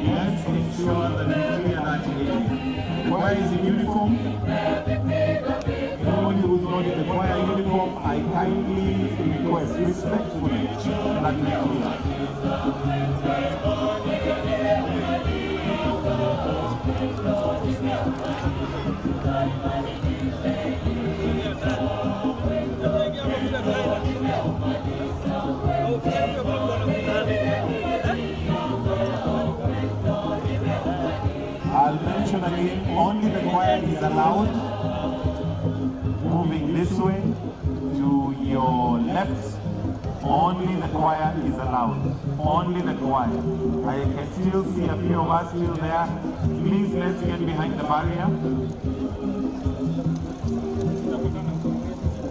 let's ensure that we clear that area. The choir is in uniform. Anyone who is not in the choir uniform, I kindly request respectfully that we clear. I'll mention again, only the choir is allowed. Moving this way to your left, only the choir is allowed. Only the choir. I can still see a few of us still there. Please, let's get behind the barrier.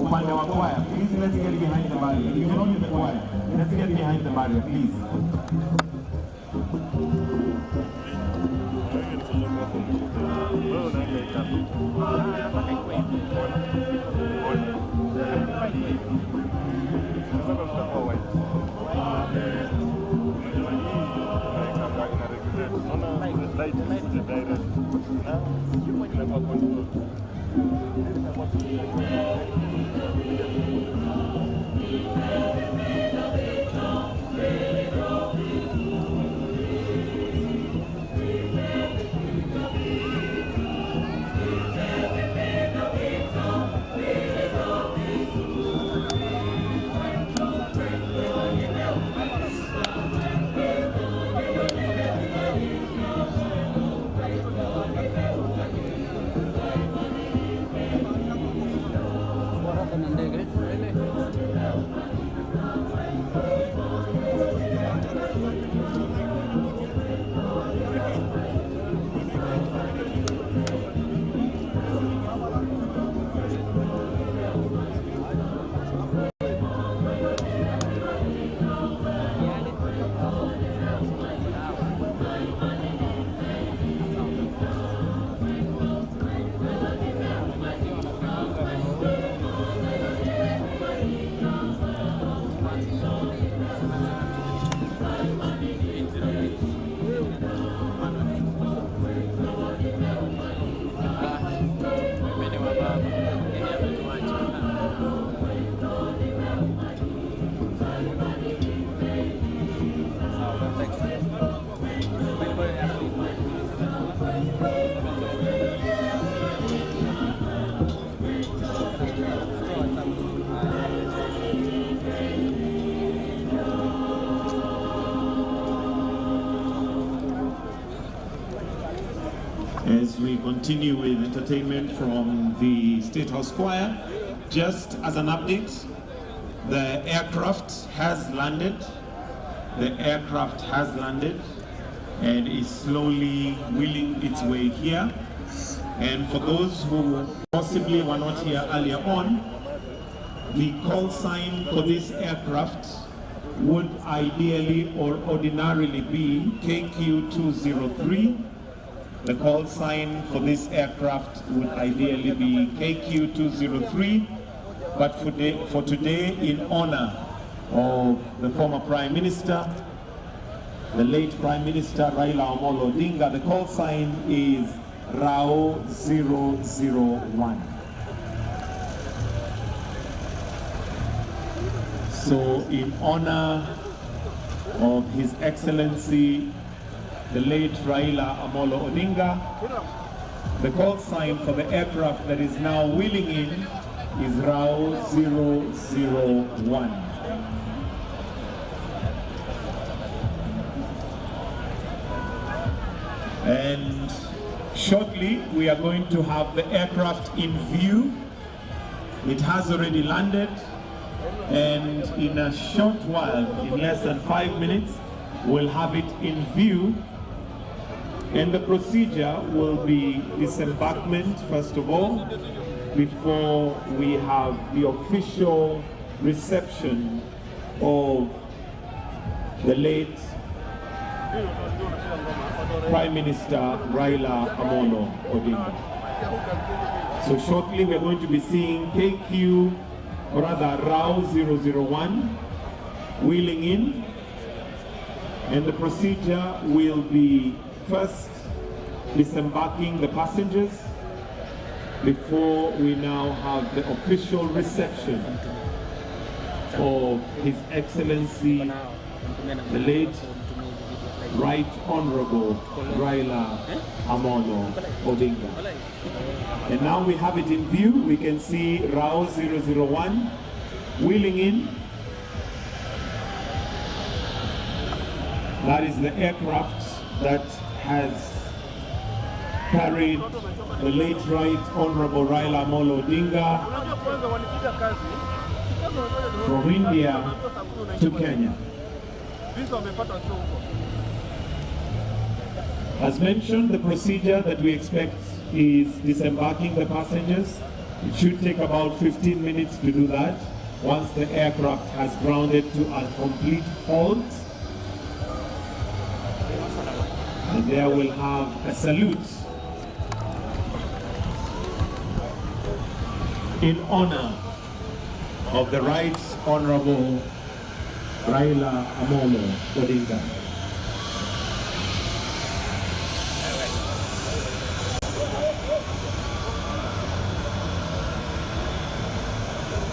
Upande wa choir, please let's get behind the barrier. You are not in the choir. Let's get behind the barrier, please. As we continue with entertainment from the State House Choir, just as an update, the aircraft has landed. The aircraft has landed and is slowly wheeling its way here. And for those who possibly were not here earlier on, the call sign for this aircraft would ideally or ordinarily be KQ203. The call sign for this aircraft would ideally be KQ203, but for today, in honor of the former Prime Minister, the late Prime Minister Raila Odinga, the call sign is RAO 001. So in honor of His Excellency, the late Raila Amolo Odinga. The call sign for the aircraft that is now wheeling in is RAO 001. And shortly we are going to have the aircraft in view. It has already landed, and in a short while, in less than 5 minutes, we'll have it in view. And the procedure will be disembarkment first of all, before we have the official reception of the late Prime Minister Raila Amolo Odinga. So shortly we're going to be seeing KQ, or rather RAO 001, wheeling in, and the procedure will be first disembarking the passengers before we now have the official reception of His Excellency, the late Right Honorable Raila Amolo Odinga. And now we have it in view. We can see RAO 001 wheeling in. That is the aircraft that has carried the late Right Honorable Raila Amolo Odinga from India to Kenya. As mentioned, the procedure that we expect is disembarking the passengers. It should take about 15 minutes to do that once the aircraft has grounded to a complete halt. And there we'll have a salute in honor of the Right Honorable Raila Amolo Odinga.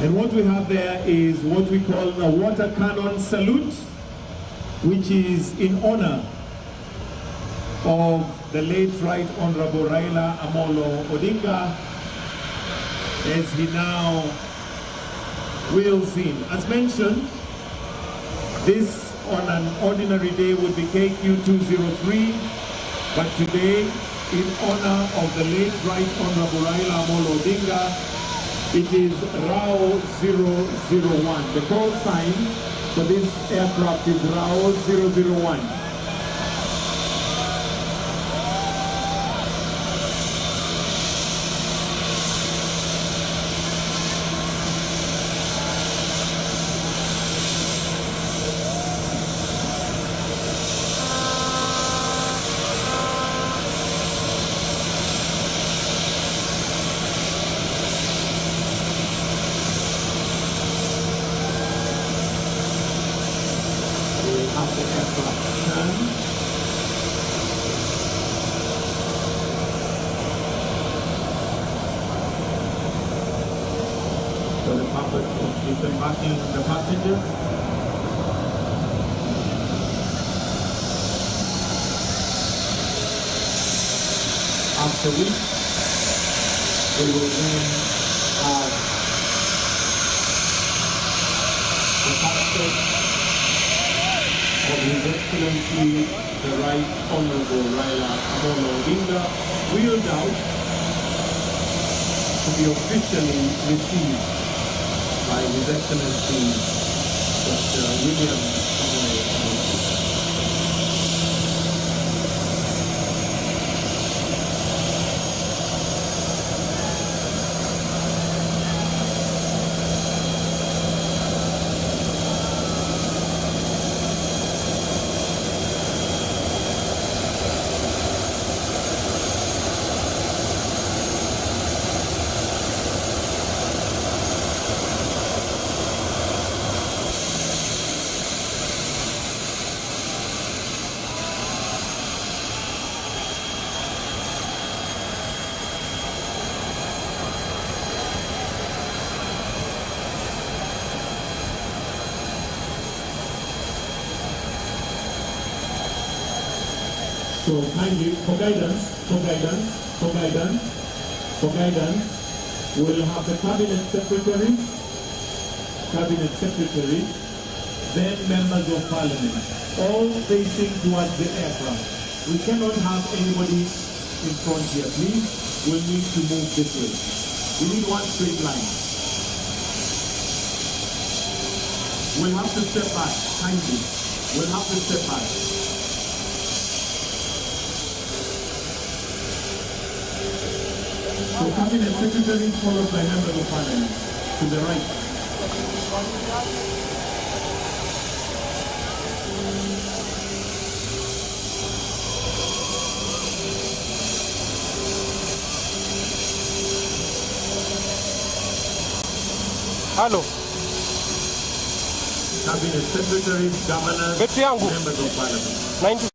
And what we have there is what we call a water cannon salute, which is in honor of the late Right Honorable Raila Amolo Odinga as he now wheels in. As mentioned, this on an ordinary day would be KQ 203, but today, in honor of the late Right Honorable Raila Amolo Odinga, it is RAO 001. The call sign for this aircraft is RAO 001. Disembarking the passengers. After which, we will then have the passport of His Excellency, the Right Honorable Raila Amolo Odinga, wheeled out to be officially received by His Excellency Dr. William Samoei Ruto. So kindly, for guidance, we'll have the cabinet secretary, then members of parliament, all facing towards the aircraft. We cannot have anybody in front here, please. We'll need to move this way. We need one straight line. We'll have to step back, kindly. We'll have to step back. So cabinet secretary followed by members of parliament to the right. Hello. Cabinet secretaries, governors, members of parliament. 90.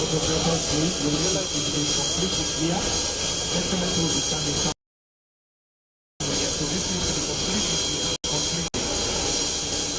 photographers need, you realize it is completely clear. Estimate will be standing somewhere. So this needs to be completely clear. Completely.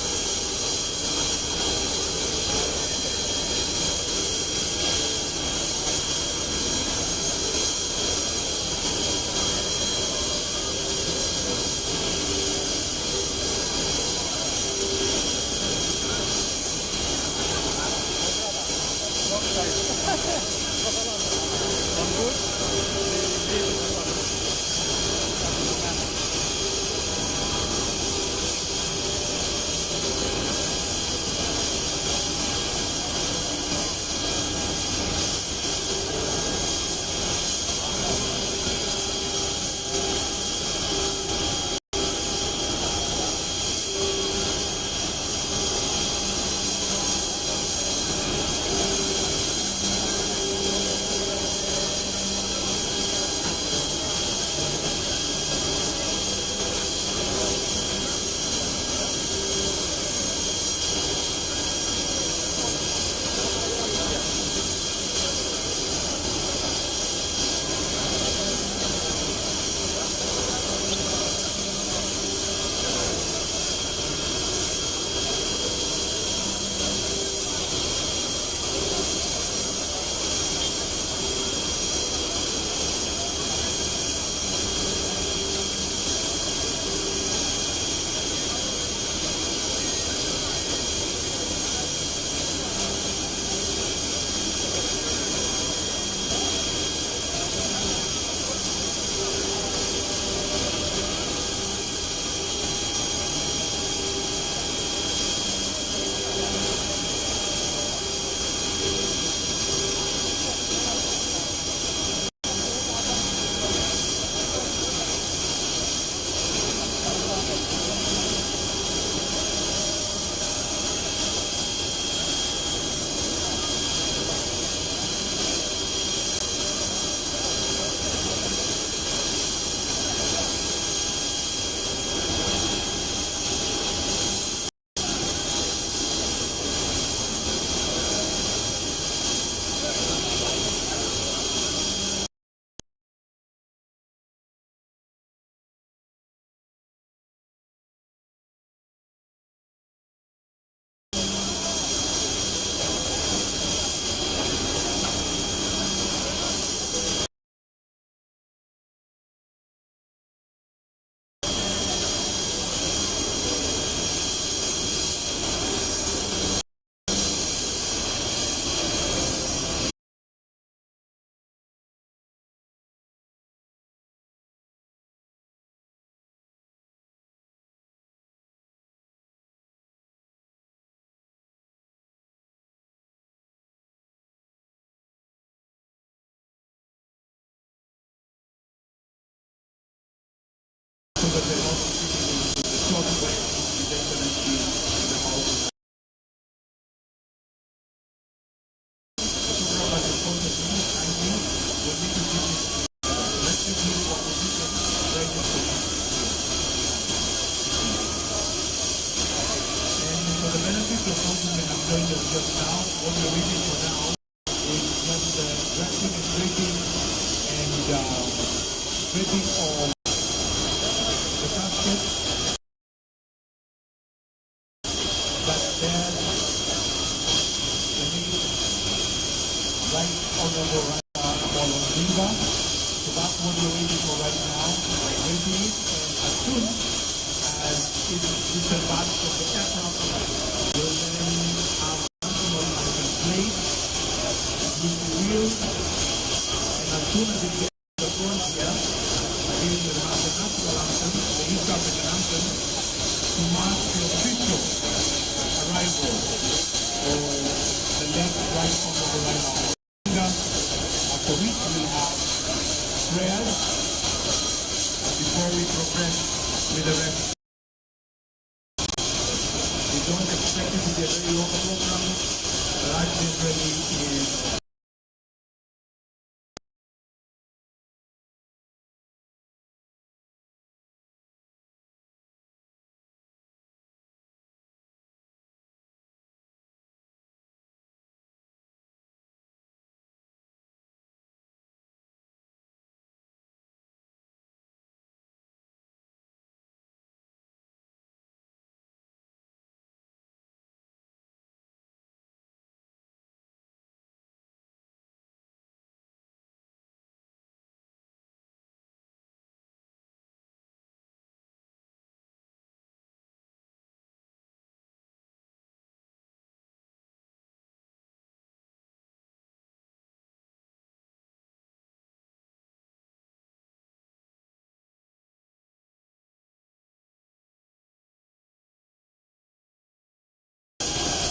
Raila Odinga. So that's what we're waiting for right now. We're waiting, and as soon as it is back from the aircraft, we'll then have national anthem played. We will, and as soon as it gets to the front here, again we'll have the national anthem, the East African anthem, to mark the official arrival of the left right honorable Raila Odinga, after which we'll have prayers before we progress with the rest. We don't expect it to be a very long program, but that generally is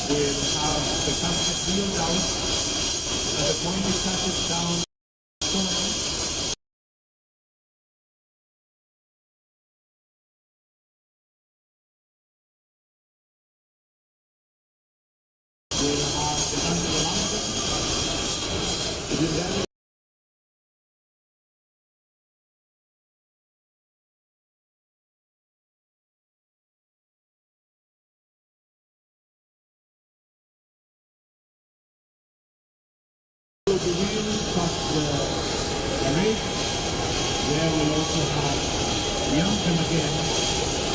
will have the casket wheeled out at the point it touches down. The wheel past the rake, where we'll also have the anthem again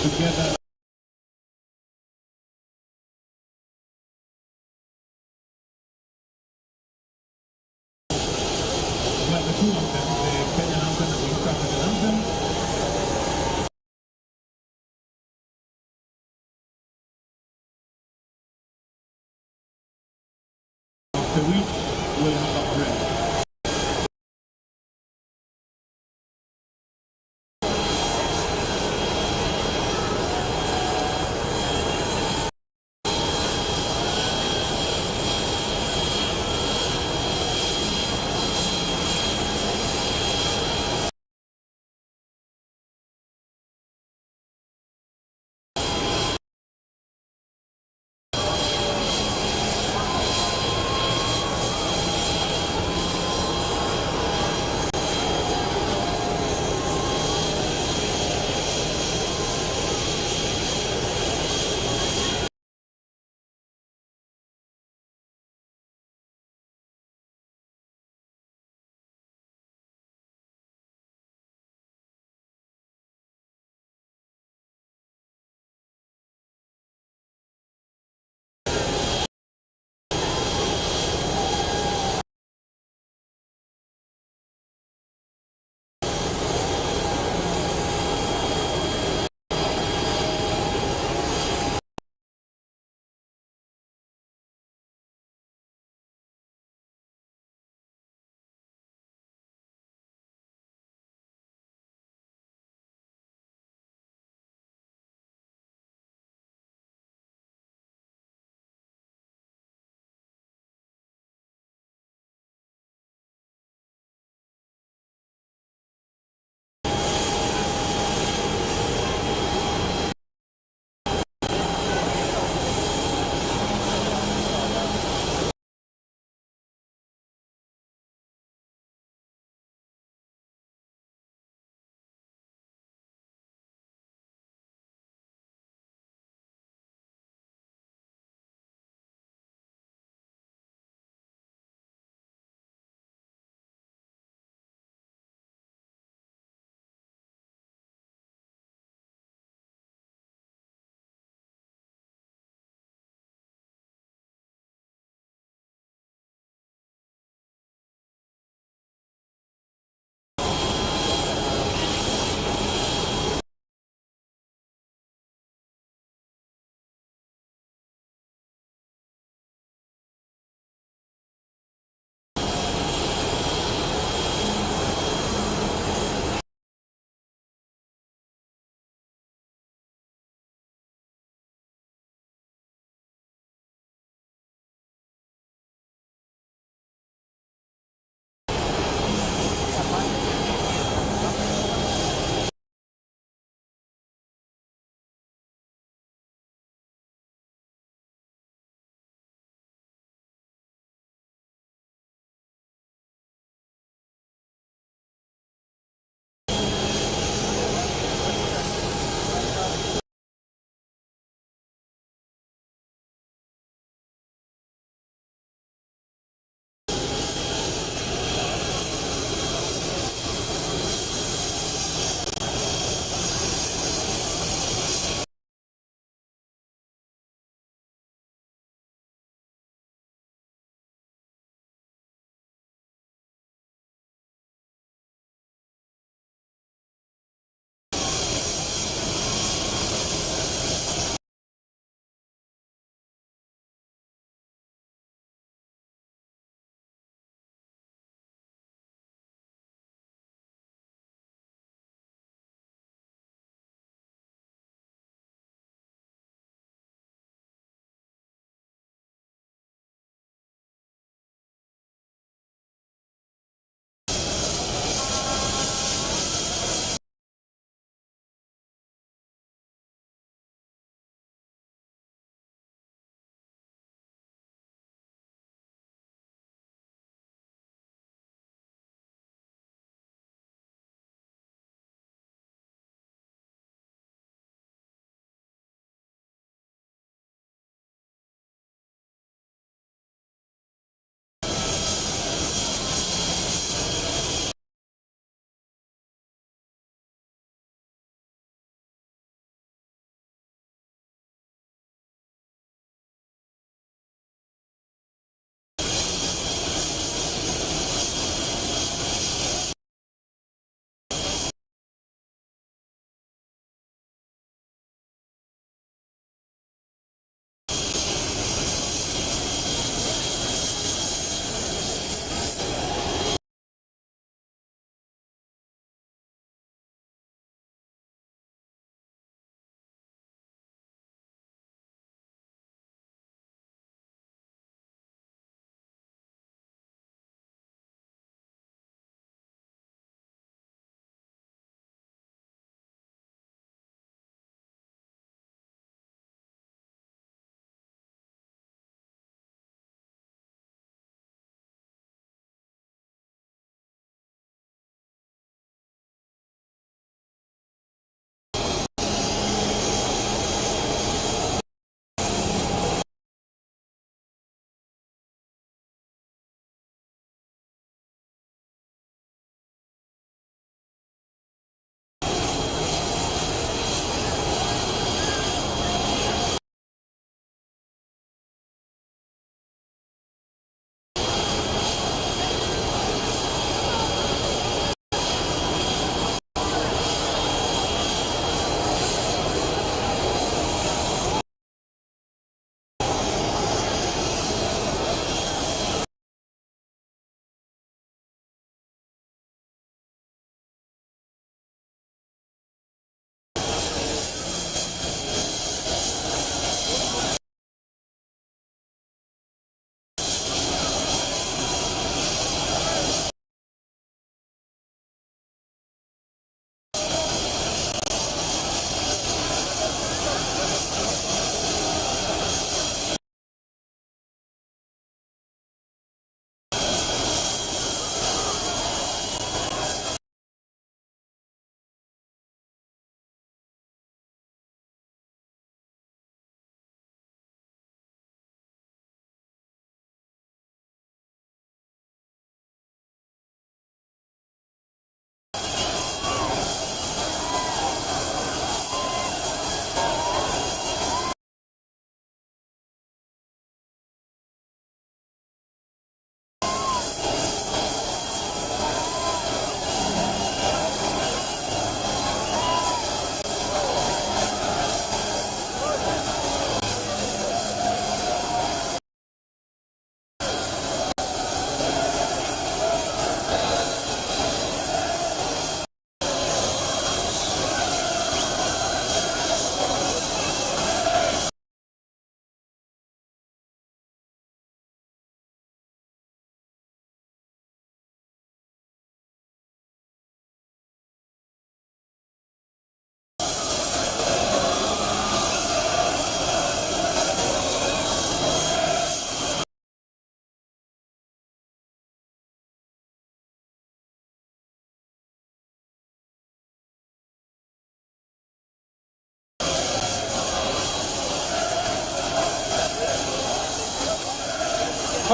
together. Well, the two anthems, the Kenyan anthem and the East African anthem. After which we'll have a prayer.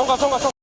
Songa, songa, songa.